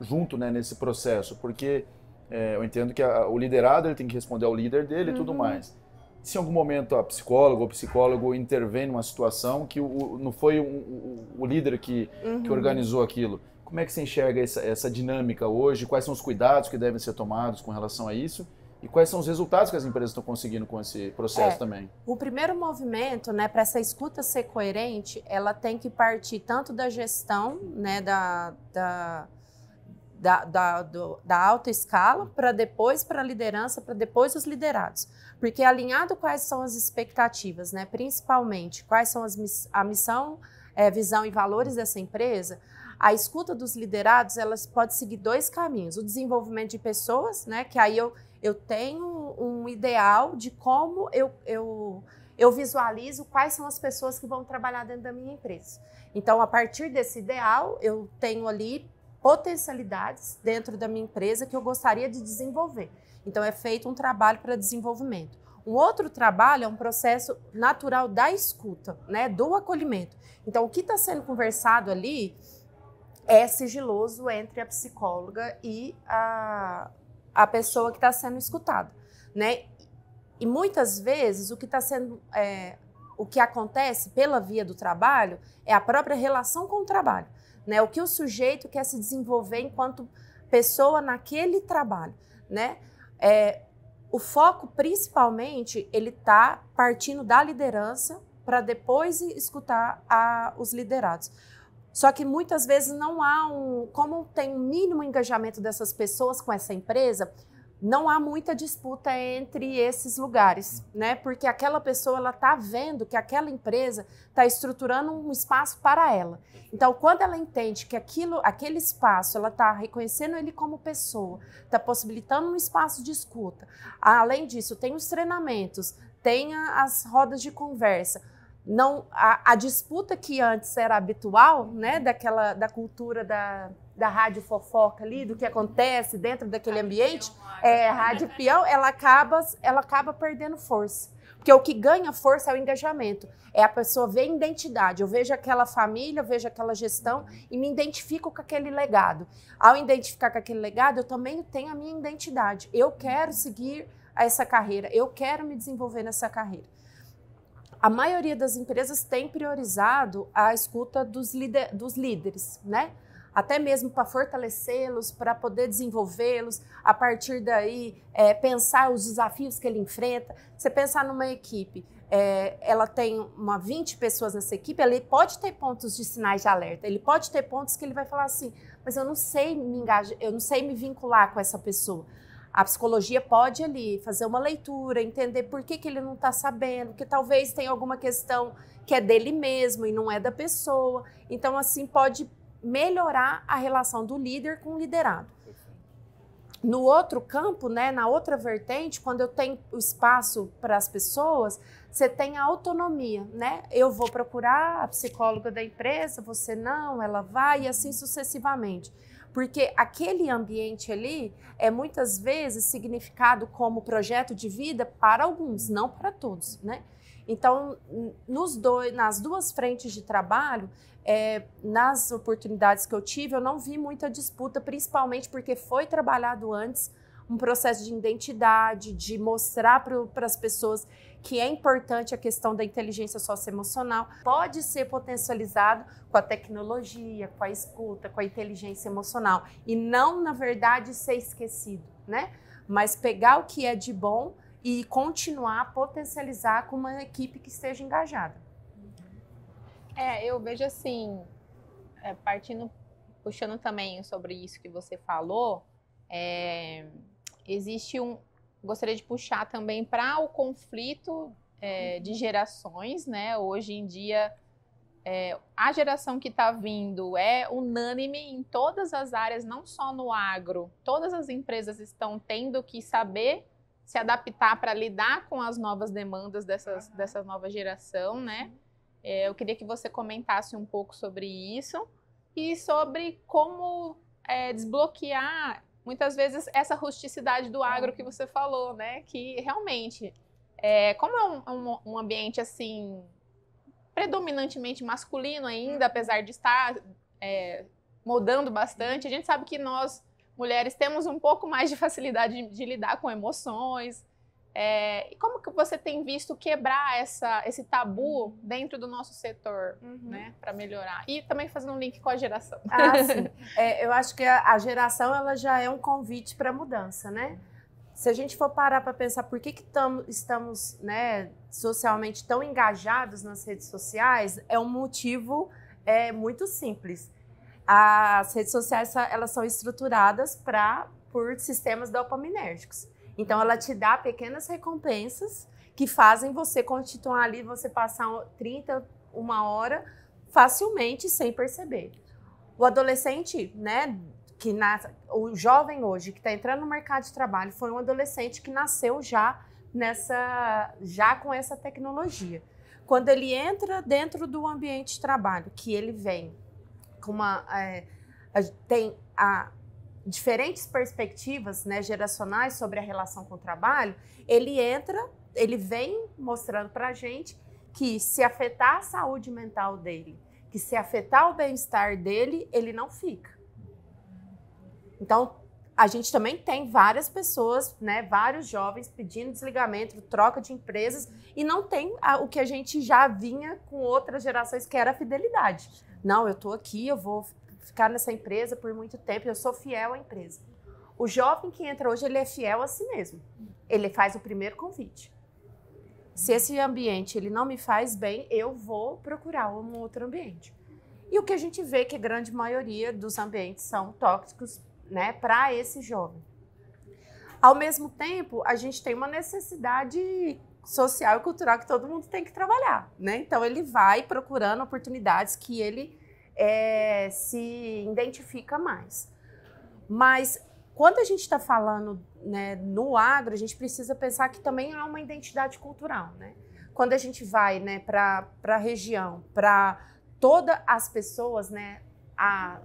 junto, né, nesse processo? Porque eu entendo que o liderado ele tem que responder ao líder dele e tudo mais. Se em algum momento a psicóloga ou o psicólogo intervém numa situação que não foi o líder que organizou aquilo, Como é que você enxerga essa dinâmica hoje? Quais são os cuidados que devem ser tomados com relação a isso? E quais são os resultados que as empresas estão conseguindo com esse processo também? O primeiro movimento, né, para essa escuta ser coerente, ela tem que partir tanto da gestão, né, da alta escala, para depois para a liderança, para depois os liderados. Porque alinhado quais são as expectativas, né, principalmente quais são a missão, visão e valores dessa empresa, a escuta dos liderados, elas pode seguir dois caminhos. O desenvolvimento de pessoas, né, que aí eu tenho um ideal de como eu visualizo quais são as pessoas que vão trabalhar dentro da minha empresa. Então, a partir desse ideal, eu tenho ali potencialidades dentro da minha empresa que eu gostaria de desenvolver. Então, é feito um trabalho para desenvolvimento. Um outro trabalho é um processo natural da escuta, né, do acolhimento. Então, o que está sendo conversado ali é sigiloso entre a psicóloga e a pessoa que está sendo escutada, né? E muitas vezes o que acontece pela via do trabalho é a própria relação com o trabalho, né? O que o sujeito quer se desenvolver enquanto pessoa naquele trabalho, né? O foco, principalmente, ele está partindo da liderança para depois escutar os liderados. Só que muitas vezes não há como tem um mínimo engajamento dessas pessoas com essa empresa, não há muita disputa entre esses lugares, né? Porque aquela pessoa, ela está vendo que aquela empresa está estruturando um espaço para ela. Então, quando ela entende que aquele espaço, ela está reconhecendo ele como pessoa, está possibilitando um espaço de escuta. Além disso, tem os treinamentos, tem as rodas de conversa. Não, a disputa que antes era habitual, né, da cultura da rádio fofoca ali, do que acontece dentro daquele ambiente, rádio peão, ela acaba perdendo força. Porque o que ganha força é o engajamento, é a pessoa ver identidade. Eu vejo aquela família, eu vejo aquela gestão e me identifico com aquele legado. Ao identificar com aquele legado, eu também tenho a minha identidade. Eu quero seguir essa carreira, eu quero me desenvolver nessa carreira. A maioria das empresas tem priorizado a escuta dos líderes, né? Até mesmo para fortalecê-los, para poder desenvolvê-los, a partir daí pensar os desafios que ele enfrenta. Você pensar numa equipe, ela tem 20 pessoas nessa equipe, ele pode ter pontos de sinais de alerta, ele pode ter pontos que ele vai falar assim, mas eu não sei me engajar, eu não sei me vincular com essa pessoa. A psicologia pode ali fazer uma leitura, entender por que ele não está sabendo, que talvez tenha alguma questão que é dele mesmo e não é da pessoa. Então, assim, pode melhorar a relação do líder com o liderado. No outro campo, né, na outra vertente, quando eu tenho o espaço para as pessoas, você tem a autonomia, né? Eu vou procurar a psicóloga da empresa, você não, ela vai e assim sucessivamente. Porque aquele ambiente ali é muitas vezes significado como projeto de vida para alguns, não para todos, né? Então, nas duas frentes de trabalho, nas oportunidades que eu tive, eu não vi muita disputa, principalmente porque foi trabalhado antes um processo de identidade, de mostrar para as pessoas que é importante a questão da inteligência socioemocional. Pode ser potencializado com a tecnologia, com a escuta, com a inteligência emocional. E não, na verdade, ser esquecido, né? Mas pegar o que é de bom e continuar a potencializar com uma equipe que esteja engajada. Eu vejo assim, puxando também sobre isso que você falou, gostaria de puxar também para o conflito de gerações, né? Hoje em dia, a geração que está vindo é unânime em todas as áreas, não só no agro. Todas as empresas estão tendo que saber se adaptar para lidar com as novas demandas dessa nova geração, né? Eu queria que você comentasse um pouco sobre isso e sobre como desbloquear muitas vezes essa rusticidade do agro que você falou, né? Que realmente, como é um ambiente assim predominantemente masculino ainda, apesar de estar mudando bastante, a gente sabe que nós mulheres temos um pouco mais de facilidade de lidar com emoções. E como que você tem visto quebrar esse tabu dentro do nosso setor, né, para melhorar? E também fazendo um link com a geração. Sim. Eu acho que a geração ela já é um convite para mudança, né? Se a gente for parar para pensar por que estamos, né, socialmente tão engajados nas redes sociais, é um motivo muito simples. As redes sociais elas são estruturadas por sistemas dopaminérgicos. Então, ela te dá pequenas recompensas que fazem você continuar ali, você passar 30, uma hora facilmente sem perceber. O adolescente, né, o jovem hoje que está entrando no mercado de trabalho foi um adolescente que nasceu já com essa tecnologia. Quando ele entra dentro do ambiente de trabalho, que ele vem com tem diferentes perspectivas, né, geracionais sobre a relação com o trabalho, ele vem mostrando para a gente que se afetar a saúde mental dele, que se afetar o bem-estar dele, ele não fica. Então, a gente também tem várias pessoas, né, vários jovens pedindo desligamento, troca de empresas, e não tem o que a gente já vinha com outras gerações, que era a fidelidade. Não, eu estou aqui, eu vou ficar nessa empresa por muito tempo, eu sou fiel à empresa. O jovem que entra hoje, ele é fiel a si mesmo. Ele faz o primeiro convite. Se esse ambiente ele não me faz bem, eu vou procurar um outro ambiente. E o que a gente vê que a grande maioria dos ambientes são tóxicos, né, para esse jovem. Ao mesmo tempo, a gente tem uma necessidade social e cultural que todo mundo tem que trabalhar, né? Então, ele vai procurando oportunidades que ele se identifica mais. Mas quando a gente está falando, né, no agro, a gente precisa pensar que também há uma identidade cultural, né? Quando a gente vai, né, para a região, para todas as pessoas, né, a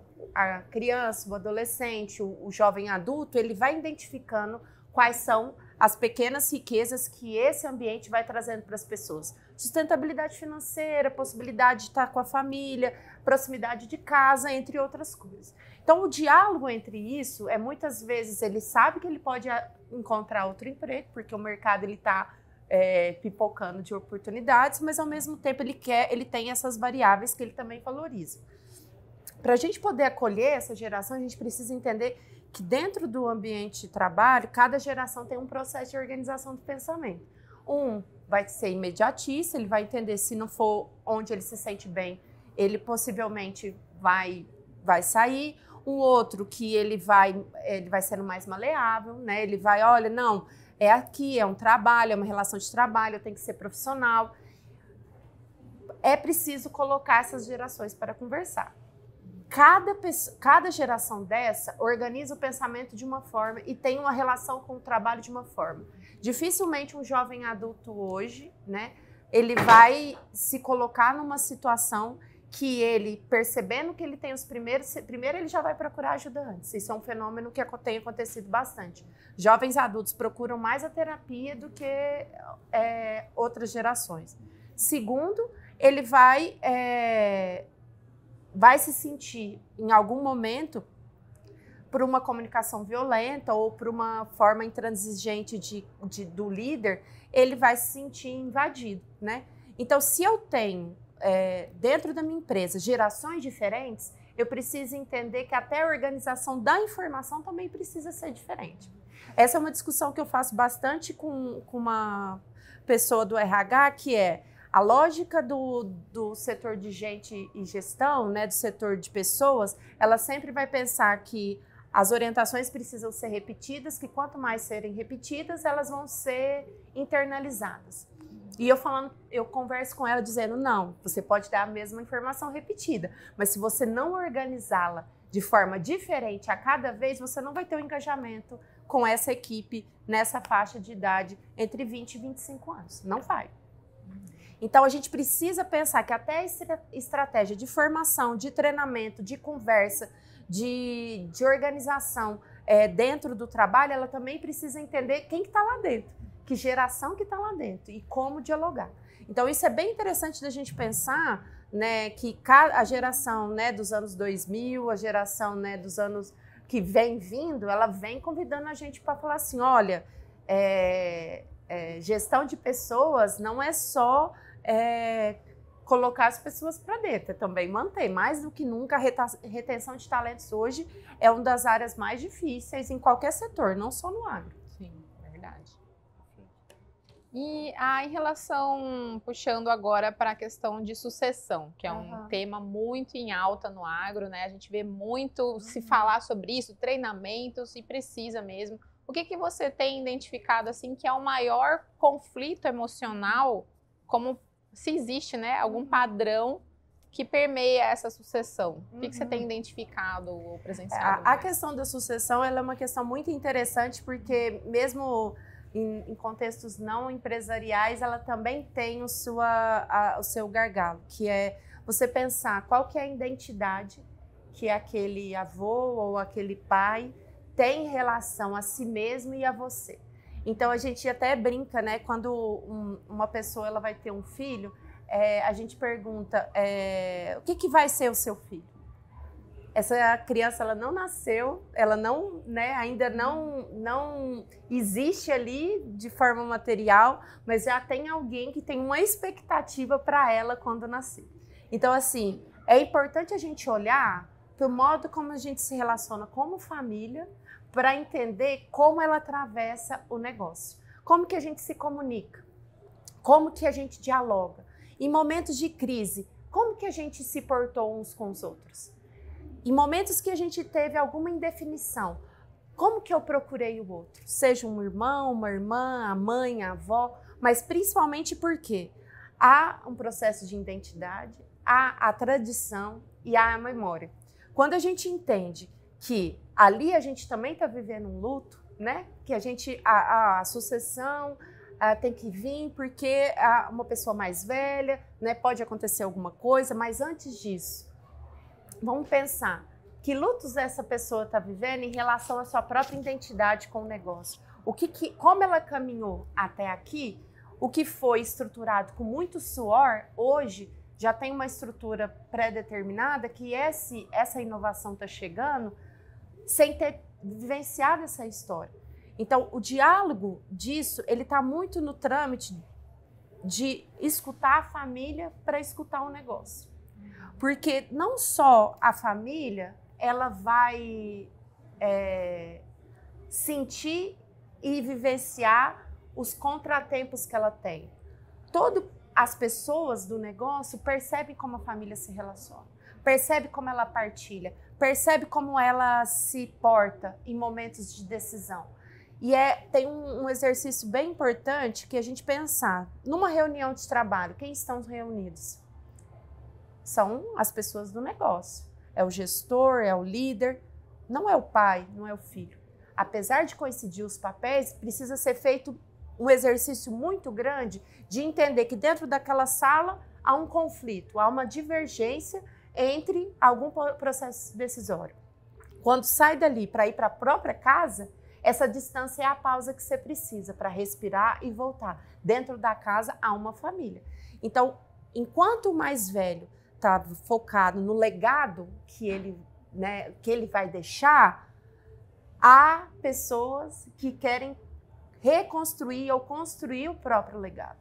criança, o adolescente, o jovem adulto, ele vai identificando quais são as pequenas riquezas que esse ambiente vai trazendo para as pessoas. Sustentabilidade financeira, possibilidade de estar com a família, proximidade de casa, entre outras coisas. Então, o diálogo entre isso muitas vezes ele sabe que ele pode encontrar outro emprego, porque o mercado está pipocando de oportunidades, mas ao mesmo tempo ele tem essas variáveis que ele também valoriza. Para a gente poder acolher essa geração, a gente precisa entender que dentro do ambiente de trabalho, cada geração tem um processo de organização do pensamento. Um vai ser imediatista, ele vai entender se não for onde ele se sente bem, ele possivelmente vai sair. Um outro que ele vai sendo mais maleável, né? Ele vai, olha, não, é aqui, é um trabalho, é uma relação de trabalho, eu tenho que ser profissional. É preciso colocar essas gerações para conversar. Cada geração dessa organiza o pensamento de uma forma e tem uma relação com o trabalho de uma forma. Dificilmente um jovem adulto hoje, né, ele vai se colocar numa situação que ele, percebendo que ele tem primeiro ele já vai procurar ajuda antes. Isso é um fenômeno que tem acontecido bastante. Jovens adultos procuram mais a terapia do que outras gerações. Segundo, ele vai se sentir, em algum momento, por uma comunicação violenta ou por uma forma intransigente do líder, ele vai se sentir invadido, né? Então, se eu tenho, dentro da minha empresa, gerações diferentes, eu preciso entender que até a organização da informação também precisa ser diferente. Essa é uma discussão que eu faço bastante com uma pessoa do RH, que é a lógica do setor de gente e gestão, né, do setor de pessoas, ela sempre vai pensar que as orientações precisam ser repetidas, que quanto mais serem repetidas, elas vão ser internalizadas. E eu converso com ela dizendo, não, você pode dar a mesma informação repetida, mas se você não organizá-la de forma diferente a cada vez, você não vai ter um engajamento com essa equipe nessa faixa de idade entre 20 e 25 anos. Não vai. Então, a gente precisa pensar que até a estratégia de formação, de treinamento, de conversa, de organização dentro do trabalho, ela também precisa entender quem que está lá dentro, que geração que está lá dentro e como dialogar. Então, isso é bem interessante da gente pensar, né, que a geração, né, dos anos 2000, a geração, né, dos anos que vem vindo, ela vem convidando a gente para falar assim, olha, gestão de pessoas não é só colocar as pessoas para dentro, é também manter. Mais do que nunca, a retenção de talentos hoje é uma das áreas mais difíceis em qualquer setor, não só no agro. Sim, verdade. E em relação, puxando agora para a questão de sucessão, que é um tema muito em alta no agro, né? A gente vê muito se falar sobre isso, treinamentos, e precisa mesmo. O que você tem identificado assim que é o maior conflito emocional, como se existe, né, algum padrão que permeia essa sucessão? O que você tem identificado ou presenciado? A questão da sucessão ela é uma questão muito interessante, porque mesmo em contextos não empresariais, ela também tem o seu gargalo, que é você pensar qual que é a identidade que aquele avô ou aquele pai tem em relação a si mesmo e a você. Então, a gente até brinca, né? Quando uma pessoa ela vai ter um filho, a gente pergunta, o que vai ser o seu filho? Essa criança, ela não nasceu, ela não, né, ainda não existe ali de forma material, mas já tem alguém que tem uma expectativa para ela quando nascer. Então, assim, é importante a gente olhar para o modo como a gente se relaciona como família, para entender como ela atravessa o negócio. Como que a gente se comunica? Como que a gente dialoga? Em momentos de crise, como que a gente se portou uns com os outros? Em momentos que a gente teve alguma indefinição, como que eu procurei o outro? Seja um irmão, uma irmã, a mãe, a avó, mas principalmente porque há um processo de identidade, há a tradição e há a memória. Quando a gente entende que ali a gente também está vivendo um luto, né? Que a sucessão tem que vir porque uma pessoa mais velha, né? Pode acontecer alguma coisa, mas antes disso, vamos pensar que lutos essa pessoa está vivendo em relação à sua própria identidade com o negócio. Como ela caminhou até aqui, o que foi estruturado com muito suor, hoje já tem uma estrutura pré-determinada que essa inovação está chegando sem ter vivenciado essa história. Então, o diálogo disso, ele está muito no trâmite de escutar a família para escutar o negócio. Porque não só a família, ela vai sentir e vivenciar os contratempos que ela tem. As pessoas do negócio percebem como a família se relaciona, percebe como ela partilha, percebe como ela se porta em momentos de decisão. E tem um exercício bem importante que a gente pensar. Numa reunião de trabalho, quem estão reunidos? São as pessoas do negócio. É o gestor, é o líder, não é o pai, não é o filho. Apesar de coincidir os papéis, precisa ser feito um exercício muito grande de entender que dentro daquela sala há um conflito, há uma divergência entre algum processo decisório. Quando sai dali para ir para a própria casa, essa distância é a pausa que você precisa para respirar e voltar. Dentro da casa há uma família. Então, enquanto o mais velho está focado no legado que ele vai deixar, há pessoas que querem reconstruir ou construir o próprio legado.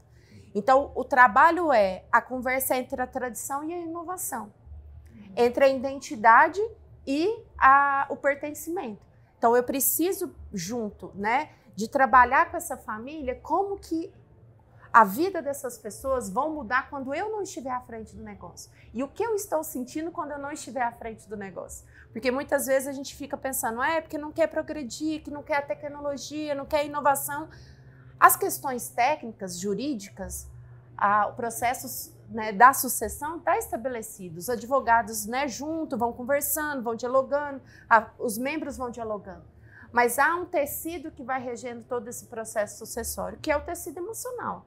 Então, o trabalho a conversa entre a tradição e a inovação, entre a identidade e o pertencimento. Então, eu preciso, junto, né, de trabalhar com essa família, como que a vida dessas pessoas vão mudar quando eu não estiver à frente do negócio. E o que eu estou sentindo quando eu não estiver à frente do negócio. Porque muitas vezes a gente fica pensando, porque não quer progredir, que não quer a tecnologia, não quer a inovação. As questões técnicas, jurídicas, o processo, né, da sucessão está estabelecido. Os advogados, né, junto, vão conversando, vão dialogando, os membros vão dialogando. Mas há um tecido que vai regendo todo esse processo sucessório, que é o tecido emocional.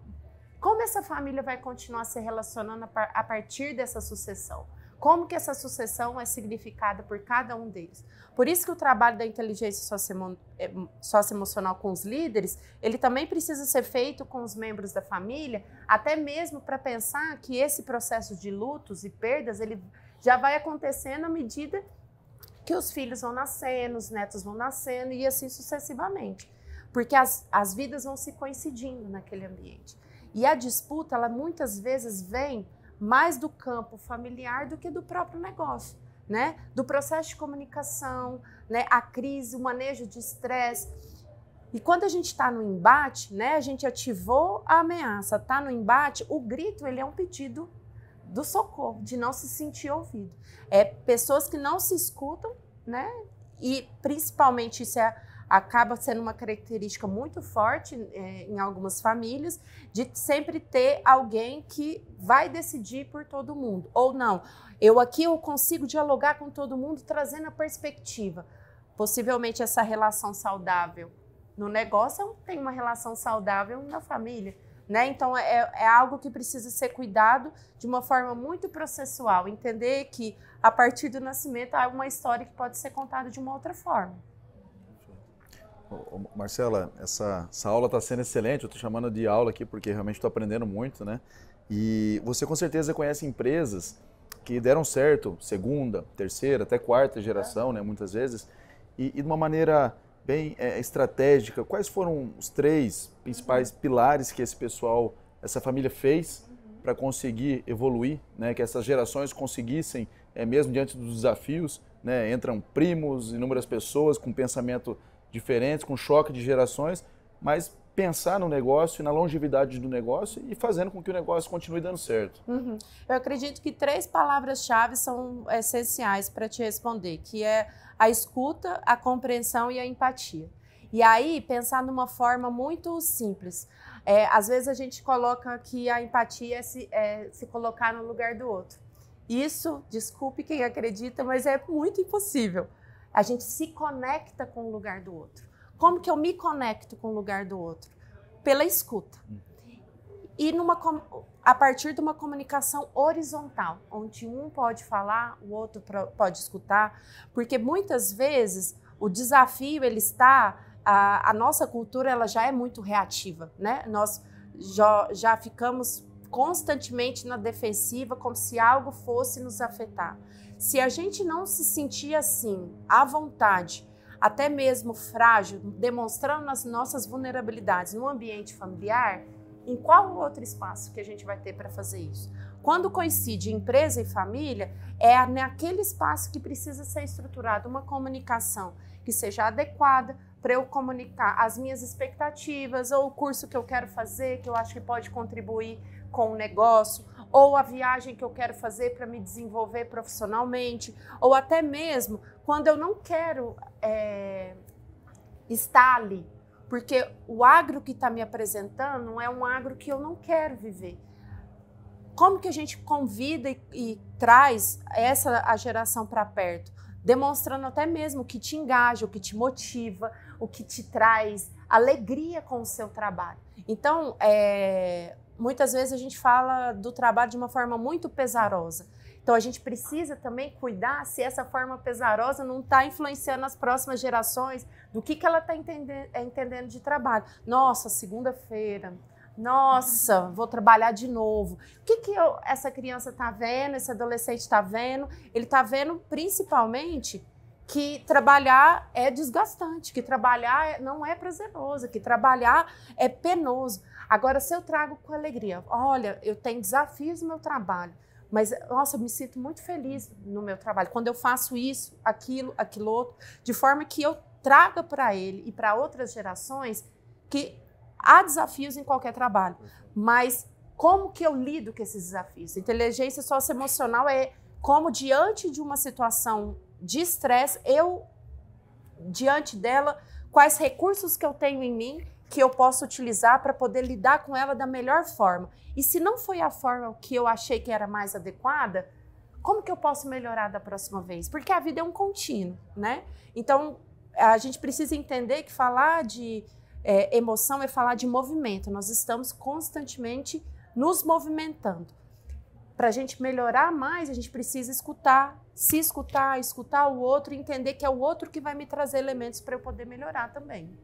Como essa família vai continuar se relacionando a partir dessa sucessão? Como que essa sucessão é significada por cada um deles? Por isso que o trabalho da inteligência socioemocional com os líderes, ele também precisa ser feito com os membros da família, até mesmo para pensar que esse processo de lutos e perdas, ele já vai acontecendo à medida que os filhos vão nascendo, os netos vão nascendo e assim sucessivamente. porque as vidas vão se coincidindo naquele ambiente. E a disputa, ela muitas vezes vem mais do campo familiar do que do próprio negócio, né? Do processo de comunicação, né? A crise, o manejo de estresse. E quando a gente está no embate, né? A gente ativou a ameaça, está no embate, o grito, ele é um pedido do socorro, de não se sentir ouvido. É pessoas que não se escutam, né? E principalmente isso acaba sendo uma característica muito forte em algumas famílias, de sempre ter alguém que vai decidir por todo mundo. Ou não, eu consigo dialogar com todo mundo, trazendo a perspectiva. Possivelmente essa relação saudável no negócio tem uma relação saudável na família, né? Então é algo que precisa ser cuidado de uma forma muito processual, entender que a partir do nascimento há uma história que pode ser contada de uma outra forma. Marcela, essa aula está sendo excelente, eu estou chamando de aula aqui porque realmente estou aprendendo muito, né? E você com certeza conhece empresas que deram certo, segunda, terceira, até quarta geração, né? Muitas vezes, e de uma maneira bem estratégica. Quais foram os 3 principais pilares que esse pessoal, essa família fez para conseguir evoluir, né? Que essas gerações conseguissem, mesmo diante dos desafios, né? Entram primos, inúmeras pessoas com pensamento diferentes, com choque de gerações, mas pensar no negócio e na longevidade do negócio e fazendo com que o negócio continue dando certo. Eu acredito que 3 palavras-chave são essenciais para te responder, que é a escuta, a compreensão e a empatia. E aí, pensar numa forma muito simples. Às vezes a gente coloca que a empatia é se colocar no lugar do outro. Isso, desculpe quem acredita, mas é muito impossível. A gente se conecta com o lugar do outro. Como que eu me conecto com o lugar do outro? Pela escuta. E a partir de uma comunicação horizontal, onde um pode falar, o outro pode escutar, porque muitas vezes o desafio ele está, a nossa cultura ela já é muito reativa, né? Nós já ficamos constantemente na defensiva, como se algo fosse nos afetar. Se a gente não se sentir assim, à vontade, até mesmo frágil, demonstrando as nossas vulnerabilidades no ambiente familiar, em qual outro espaço que a gente vai ter para fazer isso? Quando coincide empresa e família, é naquele espaço que precisa ser estruturada uma comunicação que seja adequada para eu comunicar as minhas expectativas, ou o curso que eu quero fazer, que eu acho que pode contribuir com o negócio, ou a viagem que eu quero fazer para me desenvolver profissionalmente, ou até mesmo quando eu não quero estar ali, porque o agro que está me apresentando é um agro que eu não quero viver. Como que a gente convida e traz a geração para perto? Demonstrando até mesmo o que te engaja, o que te motiva, o que te traz alegria com o seu trabalho. Então, muitas vezes a gente fala do trabalho de uma forma muito pesarosa. Então, a gente precisa também cuidar se essa forma pesarosa não está influenciando as próximas gerações do que ela está entendendo de trabalho. Nossa, segunda-feira, nossa, vou trabalhar de novo. O que essa criança está vendo, esse adolescente está vendo? Ele está vendo principalmente que trabalhar é desgastante, que trabalhar não é prazeroso, que trabalhar é penoso. Agora, se eu trago com alegria, olha, eu tenho desafios no meu trabalho, mas, nossa, eu me sinto muito feliz no meu trabalho. Quando eu faço isso, aquilo outro, de forma que eu traga para ele e para outras gerações que há desafios em qualquer trabalho, mas como que eu lido com esses desafios? Inteligência socioemocional é como, diante de uma situação de estresse, diante dela, quais recursos que eu tenho em mim que eu posso utilizar para poder lidar com ela da melhor forma. E se não foi a forma que eu achei que era mais adequada, como que eu posso melhorar da próxima vez? Porque a vida é um contínuo, né? Então, a gente precisa entender que falar de emoção é falar de movimento. Nós estamos constantemente nos movimentando. Para a gente melhorar mais, a gente precisa escutar, se escutar, escutar o outro e entender que é o outro que vai me trazer elementos para eu poder melhorar também.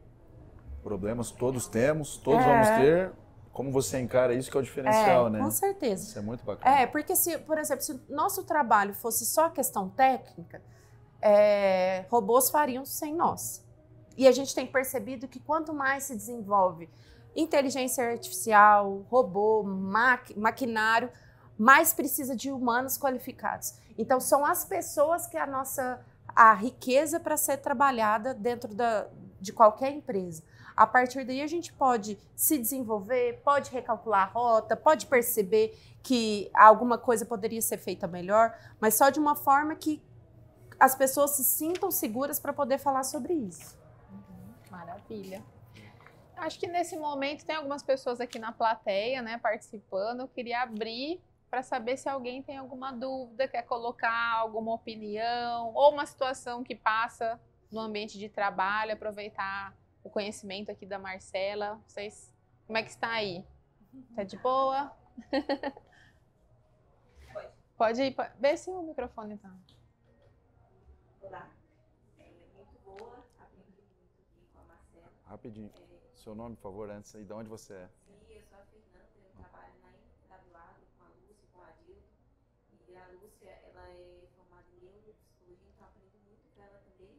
Problemas todos temos, todos vamos ter. Como você encara isso que é o diferencial, né? Com certeza. Isso é muito bacana. Porque, por exemplo, se o nosso trabalho fosse só questão técnica, robôs fariam sem nós. E a gente tem percebido que quanto mais se desenvolve inteligência artificial, robô, maquinário, mais precisa de humanos qualificados. Então, são as pessoas que a riqueza para ser trabalhada dentro de qualquer empresa. A partir daí, a gente pode se desenvolver, pode recalcular a rota, pode perceber que alguma coisa poderia ser feita melhor, mas só de uma forma que as pessoas se sintam seguras para poder falar sobre isso. Maravilha. Acho que nesse momento tem algumas pessoas aqui na plateia, né, participando. Eu queria abrir para saber se alguém tem alguma dúvida, quer colocar alguma opinião ou uma situação que passa no ambiente de trabalho, aproveitar o conhecimento aqui da Marcela. Vocês, como é que está aí? Tá de boa? Pode ir. Vê se o microfone tá. Olá, muito boa, aprendi muito aqui com a Marcela. Rapidinho, seu nome, por favor, antes aí, de onde você é? Sim, eu sou a Fernanda, eu trabalho na IWA com a Lúcia, com a Dilton. E a Lúcia, ela é formada em neuropsicologia, então aprendo muito com ela também.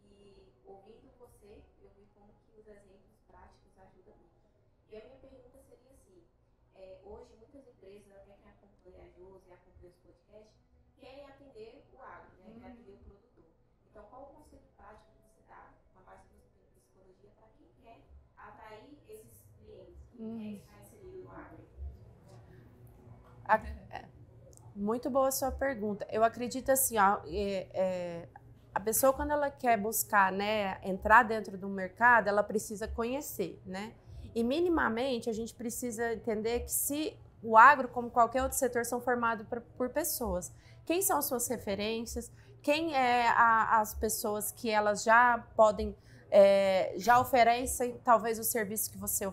E ouvindo você, eu vi como que os exemplos práticos ajudam muito. E a minha pergunta seria assim, hoje muitas empresas, até quem acompanha a Josi e acompanha os podcasts, querem atender o agro, né? Querem atender o produtor. Então, qual o conceito prático que você dá, a base que você tem de psicologia, para quem quer atrair esses clientes, quem quer estar inserido no agro? Muito boa a sua pergunta. Eu acredito assim, ó, a pessoa quando ela quer buscar, né, entrar dentro do mercado, ela precisa conhecer, né? E minimamente a gente precisa entender que se o agro, como qualquer outro setor, são formados por pessoas. Quem são as suas referências? Quem é as pessoas que elas já podem, já oferecem talvez o serviço que você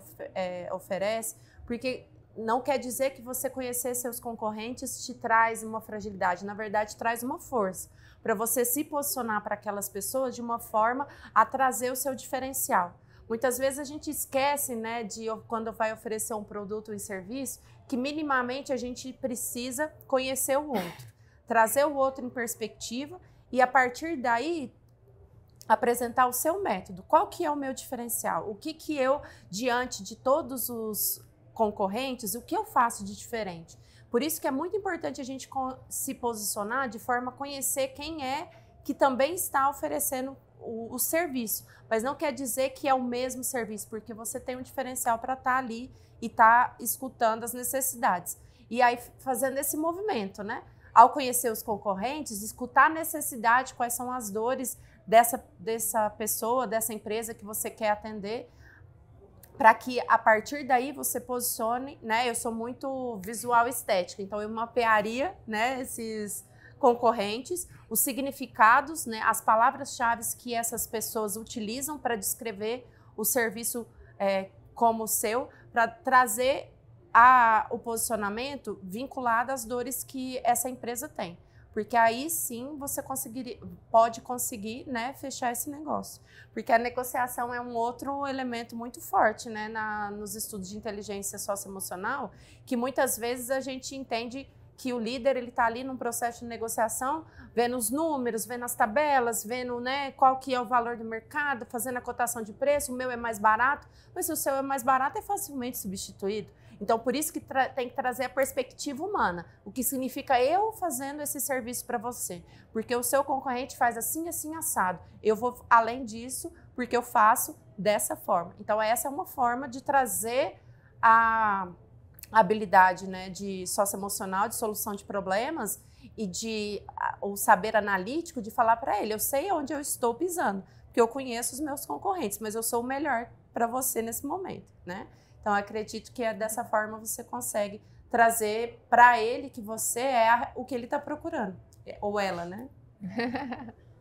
oferece? Porque não quer dizer que você conhecer seus concorrentes te traz uma fragilidade, na verdade traz uma força para você se posicionar para aquelas pessoas de uma forma a trazer o seu diferencial. Muitas vezes a gente esquece, né, de quando vai oferecer um produto ou serviço, que minimamente a gente precisa conhecer o outro, trazer o outro em perspectiva e a partir daí apresentar o seu método. Qual que é o meu diferencial? O que eu, diante de todos os concorrentes, o que eu faço de diferente? Por isso que é muito importante a gente se posicionar de forma a conhecer quem é que também está oferecendo o serviço, mas não quer dizer que é o mesmo serviço, porque você tem um diferencial para estar ali e estar escutando as necessidades. E aí fazendo esse movimento, né? Ao conhecer os concorrentes, escutar a necessidade, quais são as dores dessa pessoa, dessa empresa que você quer atender, para que a partir daí você posicione, né? Eu sou muito visual estética, então eu mapearia, né, esses concorrentes, os significados, né, as palavras-chave que essas pessoas utilizam para descrever o serviço como o seu, para trazer o posicionamento vinculado às dores que essa empresa tem. Porque aí sim você pode conseguir, né, fechar esse negócio. Porque a negociação é um outro elemento muito forte, né, nos estudos de inteligência socioemocional, que muitas vezes a gente entende que o líder ele está ali num processo de negociação, vendo os números, vendo as tabelas, vendo, né, qual que é o valor do mercado, fazendo a cotação de preço, o meu é mais barato, mas se o seu é mais barato é facilmente substituído. Então, por isso que tem que trazer a perspectiva humana, o que significa eu fazendo esse serviço para você, porque o seu concorrente faz assim, assim, assado. Eu vou além disso, porque eu faço dessa forma. Então, essa é uma forma de trazer a habilidade, né, de socioemocional, de solução de problemas e o saber analítico de falar para ele, eu sei onde eu estou pisando, porque eu conheço os meus concorrentes, mas eu sou o melhor para você nesse momento, né? Então, eu acredito que dessa forma você consegue trazer para ele que você é o que ele está procurando, ou ela, né?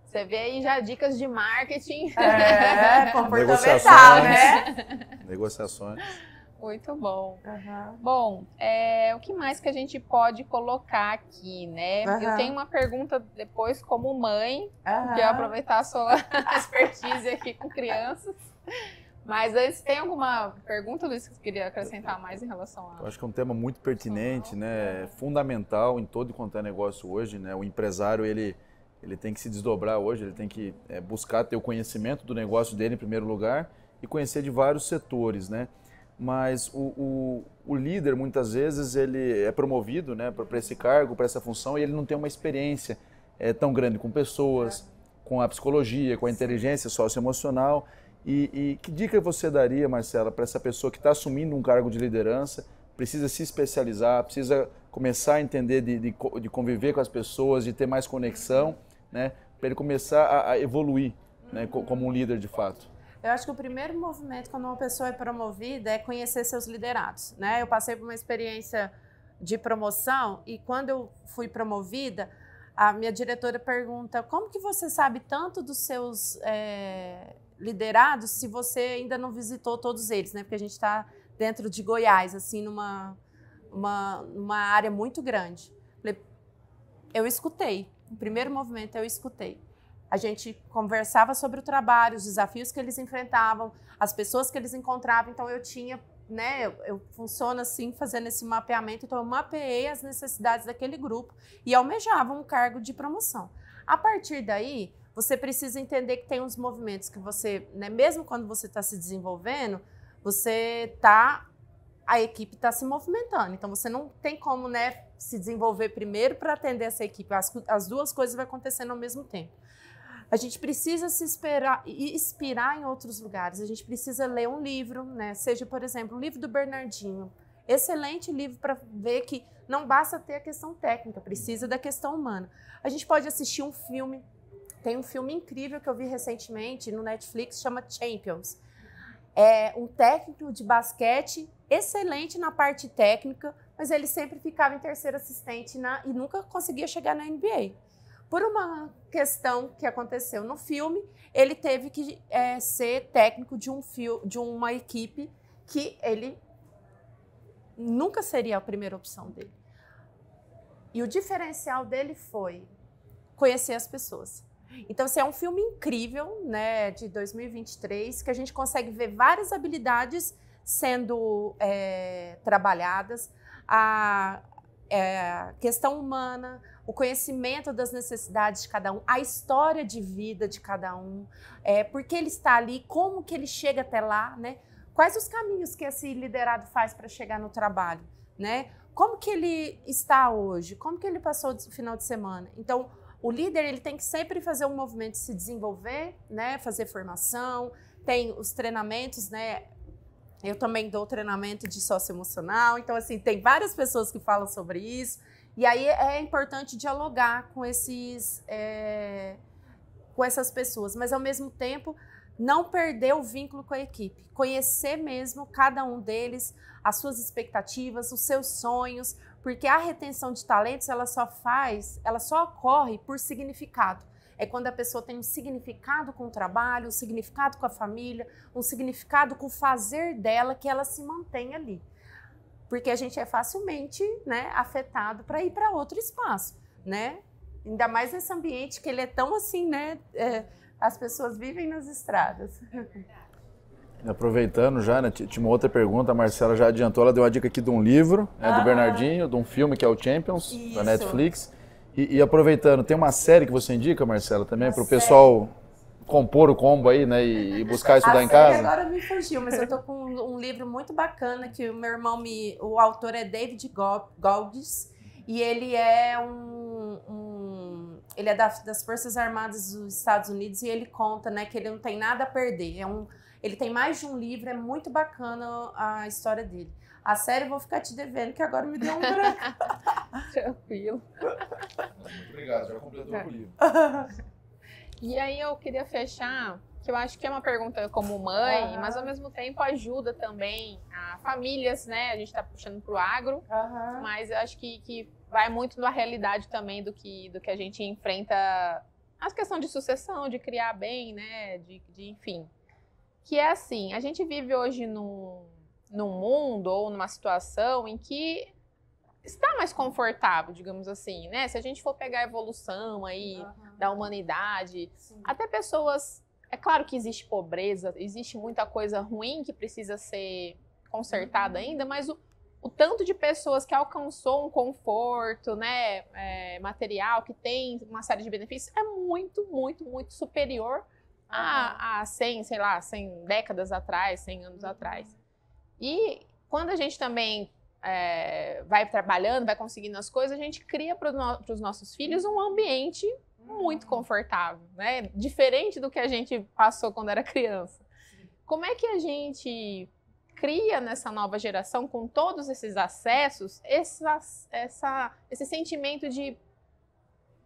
Você vê aí já dicas de marketing. Comportamental, né? Negociações. Muito bom. Uhum. Bom, o que mais que a gente pode colocar aqui, né? Uhum. Eu tenho uma pergunta depois como mãe, que eu aproveitar a sua expertise aqui com crianças. Mas antes, tem alguma pergunta, Luiz, que você queria acrescentar mais em relação a... Eu acho que é um tema muito pertinente, né? Fundamental em todo e quanto é negócio hoje, né? O empresário, ele Ele tem que se desdobrar hoje, ele tem que buscar ter o conhecimento do negócio dele em primeiro lugar e conhecer de vários setores, né? Mas o líder, muitas vezes, ele é promovido, né, para esse cargo, para essa função, e ele não tem uma experiência tão grande com pessoas, com a psicologia, com a inteligência socioemocional. E que dica você daria, Marcela, para essa pessoa que está assumindo um cargo de liderança, precisa se especializar, precisa começar a entender de conviver com as pessoas, de ter mais conexão, né, para ele começar a evoluir, né, como um líder de fato? Eu acho que o primeiro movimento quando uma pessoa é promovida é conhecer seus liderados, né? Eu passei por uma experiência de promoção e quando eu fui promovida, a minha diretora pergunta: como que você sabe tanto dos seus liderados se você ainda não visitou todos eles, né? Porque a gente está dentro de Goiás, assim, numa área muito grande. Eu escutei. O primeiro movimento eu escutei. A gente conversava sobre o trabalho, os desafios que eles enfrentavam, as pessoas que eles encontravam. Então, eu tinha, né, eu funciono assim, fazendo esse mapeamento. Então, eu mapeei as necessidades daquele grupo e almejava um cargo de promoção. A partir daí, você precisa entender que tem uns movimentos que você, né, mesmo quando você está se desenvolvendo, a equipe está se movimentando. Então, você não tem como, né, se desenvolver primeiro para atender essa equipe. As duas coisas vão acontecendo ao mesmo tempo. A gente precisa se inspirar em outros lugares. A gente precisa ler um livro, né? Seja, por exemplo, o livro do Bernardinho. Excelente livro para ver que não basta ter a questão técnica, precisa da questão humana. A gente pode assistir um filme. Tem um filme incrível que eu vi recentemente no Netflix, chama Champions. É um técnico de basquete excelente na parte técnica, mas ele sempre ficava em terceiro assistente e nunca conseguia chegar na NBA. Por uma questão que aconteceu no filme, ele teve que ser técnico de uma equipe que ele nunca seria a primeira opção dele. E o diferencial dele foi conhecer as pessoas. Então, assim, é um filme incrível, né, de 2023, que a gente consegue ver várias habilidades sendo trabalhadas, a questão humana, o conhecimento das necessidades de cada um, a história de vida de cada um, por que ele está ali, como que ele chega até lá, né? Quais os caminhos que esse liderado faz para chegar no trabalho, né? Como que ele está hoje, como que ele passou o final de semana. Então, o líder ele tem que sempre fazer um movimento de se desenvolver, né? Fazer formação, tem os treinamentos, né? Eu também dou treinamento de socioemocional, então, assim, tem várias pessoas que falam sobre isso. E aí é importante dialogar com essas pessoas, mas ao mesmo tempo não perder o vínculo com a equipe, conhecer mesmo cada um deles, as suas expectativas, os seus sonhos, porque a retenção de talentos ela só ocorre por significado. É quando a pessoa tem um significado com o trabalho, um significado com a família, um significado com o fazer dela, que ela se mantém ali. Porque a gente é facilmente, né, afetado para ir para outro espaço, né? Ainda mais nesse ambiente que ele é tão assim, né? As pessoas vivem nas estradas. Aproveitando já, né, tinha uma outra pergunta, a Marcela já adiantou, ela deu uma dica aqui de um livro, né, do Bernardinho, de um filme que é o Champions, da Netflix. E aproveitando, tem uma série que você indica, Marcela, também, para o pessoal compor o combo aí, né, e buscar estudar em casa? Agora me fugiu, mas eu tô com um livro muito bacana que o meu irmão o autor é David Goggins e ele é ele é das Forças Armadas dos Estados Unidos e ele conta, né, que ele não tem nada a perder. Ele tem mais de um livro, é muito bacana a história dele. A série eu vou ficar te devendo, que agora me deu um branco. Tranquilo. Muito obrigado, já completou o livro. E aí eu queria fechar, que eu acho que é uma pergunta como mãe, mas ao mesmo tempo ajuda também a famílias, né? A gente está puxando para o agro, mas eu acho que vai muito na realidade também do que a gente enfrenta, a questão de sucessão, de criar bem, né? De enfim. Que é assim, a gente vive hoje num mundo ou numa situação em que está mais confortável, digamos assim, né? Se a gente for pegar a evolução aí da humanidade, até pessoas... É claro que existe pobreza, existe muita coisa ruim que precisa ser consertada ainda, mas o tanto de pessoas que alcançou um conforto, né, material, que tem uma série de benefícios, é muito, muito, muito superior a 100, sei lá, 100 décadas atrás, 100 anos atrás. E quando a gente também vai trabalhando, vai conseguindo as coisas, a gente cria para os nossos filhos um ambiente muito confortável, né? Diferente do que a gente passou quando era criança. Como é que a gente cria nessa nova geração, com todos esses acessos, esse sentimento de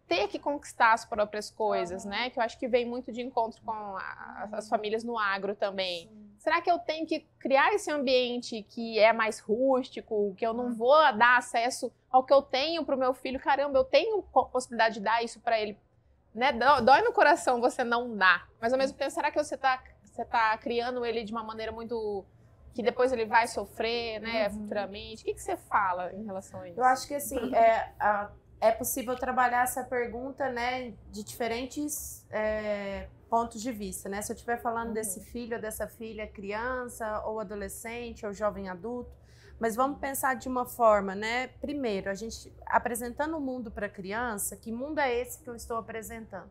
ter que conquistar as próprias coisas, né? Que eu acho que vem muito de encontro com as famílias no agro também. Sim. Será que eu tenho que criar esse ambiente que é mais rústico, que eu não vou dar acesso ao que eu tenho para o meu filho? Caramba, eu tenho possibilidade de dar isso para ele, né? Dói no coração você não dar, mas ao mesmo tempo, será que você tá criando ele de uma maneira muito... que depois ele vai sofrer, né, futuramente? O que você fala em relação a isso? Eu acho que, assim, é possível trabalhar essa pergunta, né, de diferentes pontos de vista, né? Se eu estiver falando desse filho ou dessa filha, criança ou adolescente ou jovem adulto, mas vamos pensar de uma forma, né? Primeiro, a gente apresentando o mundo para a criança, que mundo é esse que eu estou apresentando?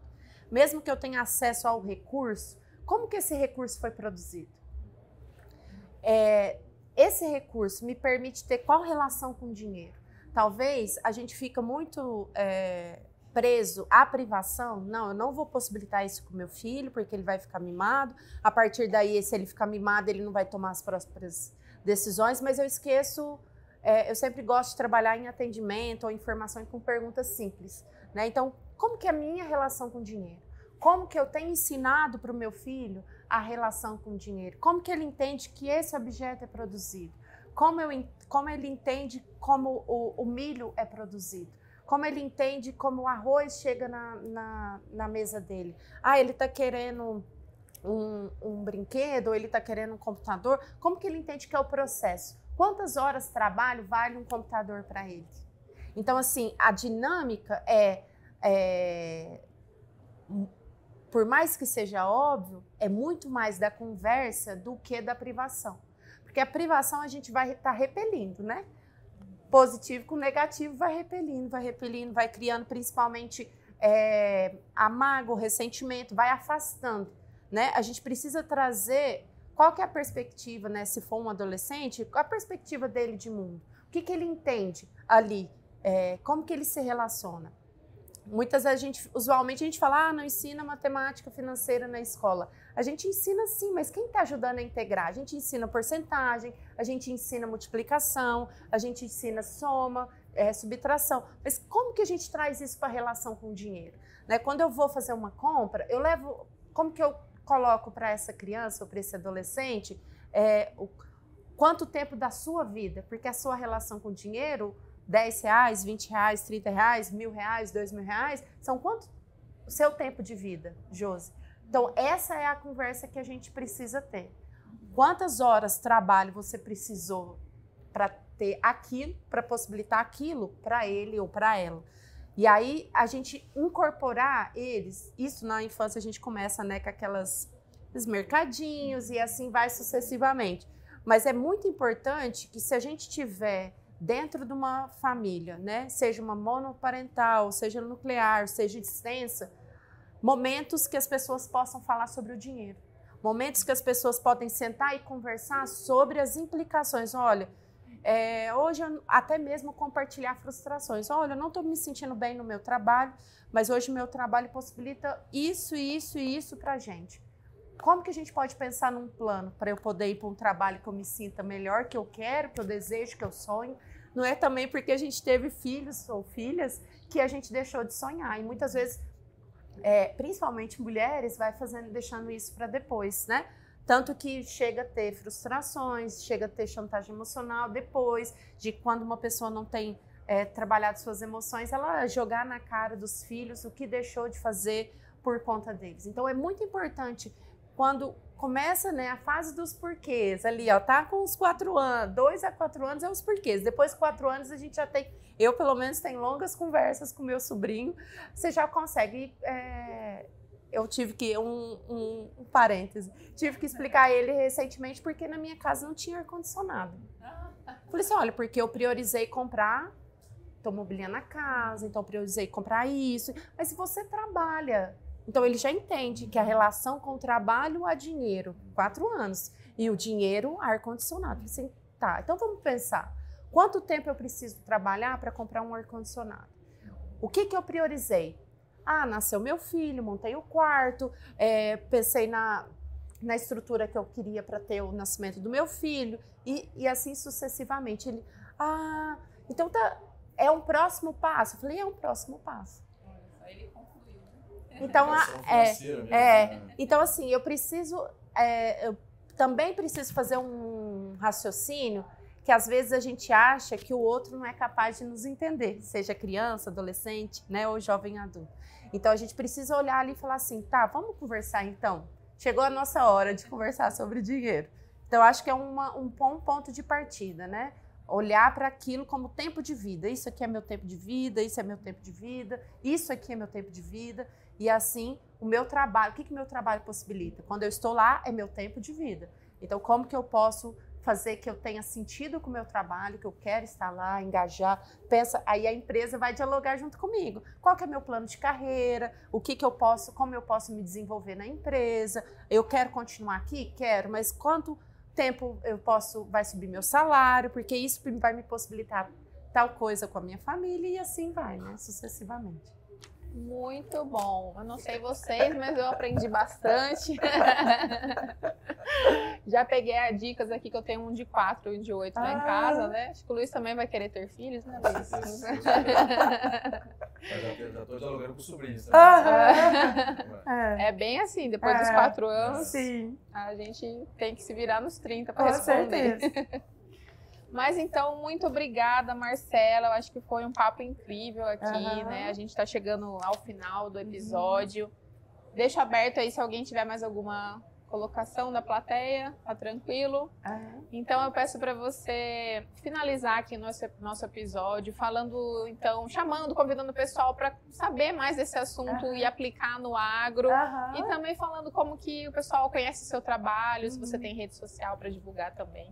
Mesmo que eu tenha acesso ao recurso, como que esse recurso foi produzido? Esse recurso me permite ter qual relação com o dinheiro? Talvez a gente fica muito preso à privação. Não, eu não vou possibilitar isso com meu filho, porque ele vai ficar mimado. A partir daí, se ele ficar mimado, ele não vai tomar as próprias decisões. Mas eu esqueço, eu sempre gosto de trabalhar em atendimento ou informação com perguntas simples, né? Então, como que é a minha relação com o dinheiro? Como que eu tenho ensinado para o meu filho a relação com o dinheiro? Como que ele entende que esse objeto é produzido? Como ele entende como o milho é produzido? Como ele entende como o arroz chega na mesa dele? Ele está querendo um brinquedo, ou ele está querendo um computador? Como que ele entende que é o processo? Quantas horas de trabalho vale um computador para ele? Então, assim, a dinâmica por mais que seja óbvio, é muito mais da conversa do que da privação. Porque a privação a gente vai estar repelindo, né? Positivo com negativo vai repelindo, vai criando principalmente a mágoa, o ressentimento, vai afastando, né? A gente precisa trazer qual que é a perspectiva, né? Se for um adolescente, qual a perspectiva dele de mundo? O que ele entende ali? Como que ele se relaciona? Usualmente a gente fala, não ensina matemática financeira na escola. A gente ensina sim, mas quem está ajudando a integrar? A gente ensina porcentagem, a gente ensina multiplicação, a gente ensina soma, subtração. Mas como que a gente traz isso para a relação com o dinheiro? Né? Quando eu vou fazer uma compra, como que eu coloco para essa criança ou para esse adolescente quanto tempo da sua vida? Porque a sua relação com o dinheiro... R$10, R$20, R$30, R$1.000, R$2.000, são quanto o seu tempo de vida, Josi? Então, essa é a conversa que a gente precisa ter. Quantas horas de trabalho você precisou para ter aquilo, para possibilitar aquilo para ele ou para ela? E aí, a gente incorporar eles, isso na infância a gente começa, né, com os mercadinhos e assim vai sucessivamente. Mas é muito importante que se a gente tiver dentro de uma família, né? Seja uma monoparental, seja nuclear, seja extensa, momentos que as pessoas possam falar sobre o dinheiro. Momentos que as pessoas podem sentar e conversar sobre as implicações. Olha, hoje até mesmo compartilhar frustrações. Olha, eu não estou me sentindo bem no meu trabalho, mas hoje o meu trabalho possibilita isso e isso e isso para a gente. Como que a gente pode pensar num plano para eu poder ir para um trabalho que eu me sinta melhor, que eu quero, que eu desejo, que eu sonho? Não é também porque a gente teve filhos ou filhas que a gente deixou de sonhar. E muitas vezes, principalmente mulheres, vai deixando isso para depois, né? Tanto que chega a ter frustrações, chega a ter chantagem emocional depois, de quando uma pessoa não tem trabalhado suas emoções, ela jogar na cara dos filhos o que deixou de fazer por conta deles. Então, é muito importante... Quando começa, né, a fase dos porquês, ali, ó, tá com os 4 anos, 2 a 4 anos é os porquês. Depois de 4 anos a gente já tem, eu pelo menos tenho longas conversas com meu sobrinho, você já consegue, eu tive que, um parêntese, tive que explicar a ele recentemente porque na minha casa não tinha ar-condicionado. Falei assim, olha, porque eu priorizei comprar, tô mobiliando a casa, então eu priorizei comprar isso. Mas se você trabalha, então ele já entende que a relação com o trabalho a dinheiro, 4 anos, e o dinheiro, ar-condicionado. Falei assim, tá, então vamos pensar, quanto tempo eu preciso trabalhar para comprar um ar-condicionado? O que eu priorizei? Ah, nasceu meu filho, montei o quarto, pensei na estrutura que eu queria para ter o nascimento do meu filho, e assim sucessivamente. Ele, então é um próximo passo. Eu falei, é um próximo passo. Ele concluiu. Então, Mesmo, então assim, eu também preciso fazer um raciocínio que às vezes a gente acha que o outro não é capaz de nos entender, seja criança, adolescente, né, ou jovem adulto. Então a gente precisa olhar ali e falar assim, tá, vamos conversar então? Chegou a nossa hora de conversar sobre dinheiro. Então acho que é um bom ponto de partida, né? Olhar para aquilo como tempo de vida. Isso aqui é meu tempo de vida, isso é meu tempo de vida, isso aqui é meu tempo de vida. E assim, o meu trabalho, o que meu trabalho possibilita? Quando eu estou lá, é meu tempo de vida. Então, como que eu posso fazer que eu tenha sentido com o meu trabalho, que eu quero estar lá, engajar? Pensa, aí a empresa vai dialogar junto comigo. Qual que é meu plano de carreira? O que eu posso, como eu posso me desenvolver na empresa? Eu quero continuar aqui? Quero, mas quanto tempo vai subir meu salário? Porque isso vai me possibilitar tal coisa com a minha família e assim vai, né? Sucessivamente. Muito bom. Eu não sei vocês, mas eu aprendi bastante. Já peguei dicas aqui, que eu tenho um de 4 e um de 8 lá em casa, né? Acho que o Luiz também vai querer ter filhos, né, Luiz? Já estou dialogando com os sobrinhos também. É bem assim, depois dos 4 anos, sim, a gente tem que se virar nos 30 para responder. Certeza. Mas então, muito obrigada, Marcela. Eu acho que foi um papo incrível aqui, né? A gente está chegando ao final do episódio. Deixo aberto aí se alguém tiver mais alguma colocação da plateia, tá tranquilo? Então eu peço para você finalizar aqui nosso episódio, falando, então, convidando o pessoal para saber mais desse assunto e aplicar no agro, e também falando como que o pessoal conhece o seu trabalho, se você tem rede social para divulgar também.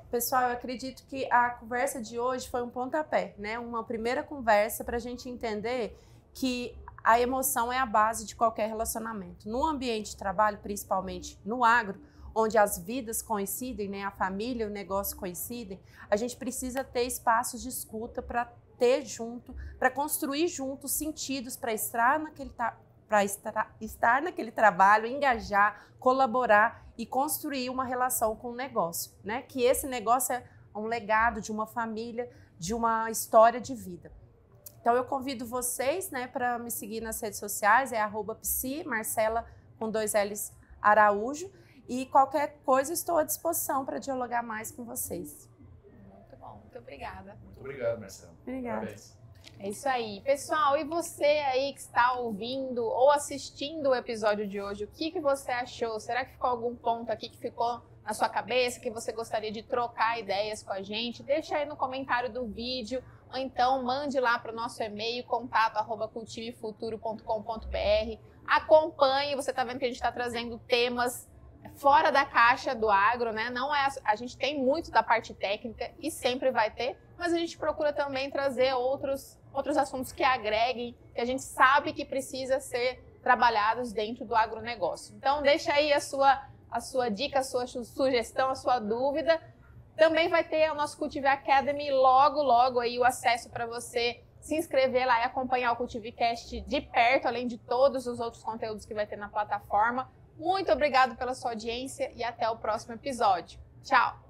Pessoal, eu acredito que a conversa de hoje foi um pontapé, né? Uma primeira conversa para a gente entender que a emoção é a base de qualquer relacionamento. No ambiente de trabalho, principalmente no agro, onde as vidas coincidem, né, a família e o negócio coincidem, a gente precisa ter espaços de escuta para para construir juntos sentidos para estar naquele trabalho, engajar, colaborar e construir uma relação com o negócio, né? Que esse negócio é um legado de uma família, de uma história de vida. Então, eu convido vocês, né, para me seguir nas redes sociais, é @psi, Marcela com 2 L's Araújo, e qualquer coisa estou à disposição para dialogar mais com vocês. Muito bom, muito obrigada. Muito obrigado, Marcela. Obrigada. Parabéns. É isso aí. Pessoal, e você aí que está ouvindo ou assistindo o episódio de hoje, o que você achou? Será que ficou algum ponto aqui que ficou na sua cabeça, que você gostaria de trocar ideias com a gente? Deixa aí no comentário do vídeo, ou então mande lá para o nosso e-mail, contato@cultivefuturo.com.br. Acompanhe, você está vendo que a gente está trazendo temas fora da caixa do agro, né? Não é, a gente tem muito da parte técnica e sempre vai ter, mas a gente procura também trazer outros assuntos que agreguem, que a gente sabe que precisa ser trabalhados dentro do agronegócio. Então deixa aí a sua dica, a sua sugestão, a sua dúvida. Também vai ter o nosso Cultive Academy logo aí o acesso para você se inscrever lá e acompanhar o CultiveCast de perto, além de todos os outros conteúdos que vai ter na plataforma. Muito obrigado pela sua audiência e até o próximo episódio. Tchau!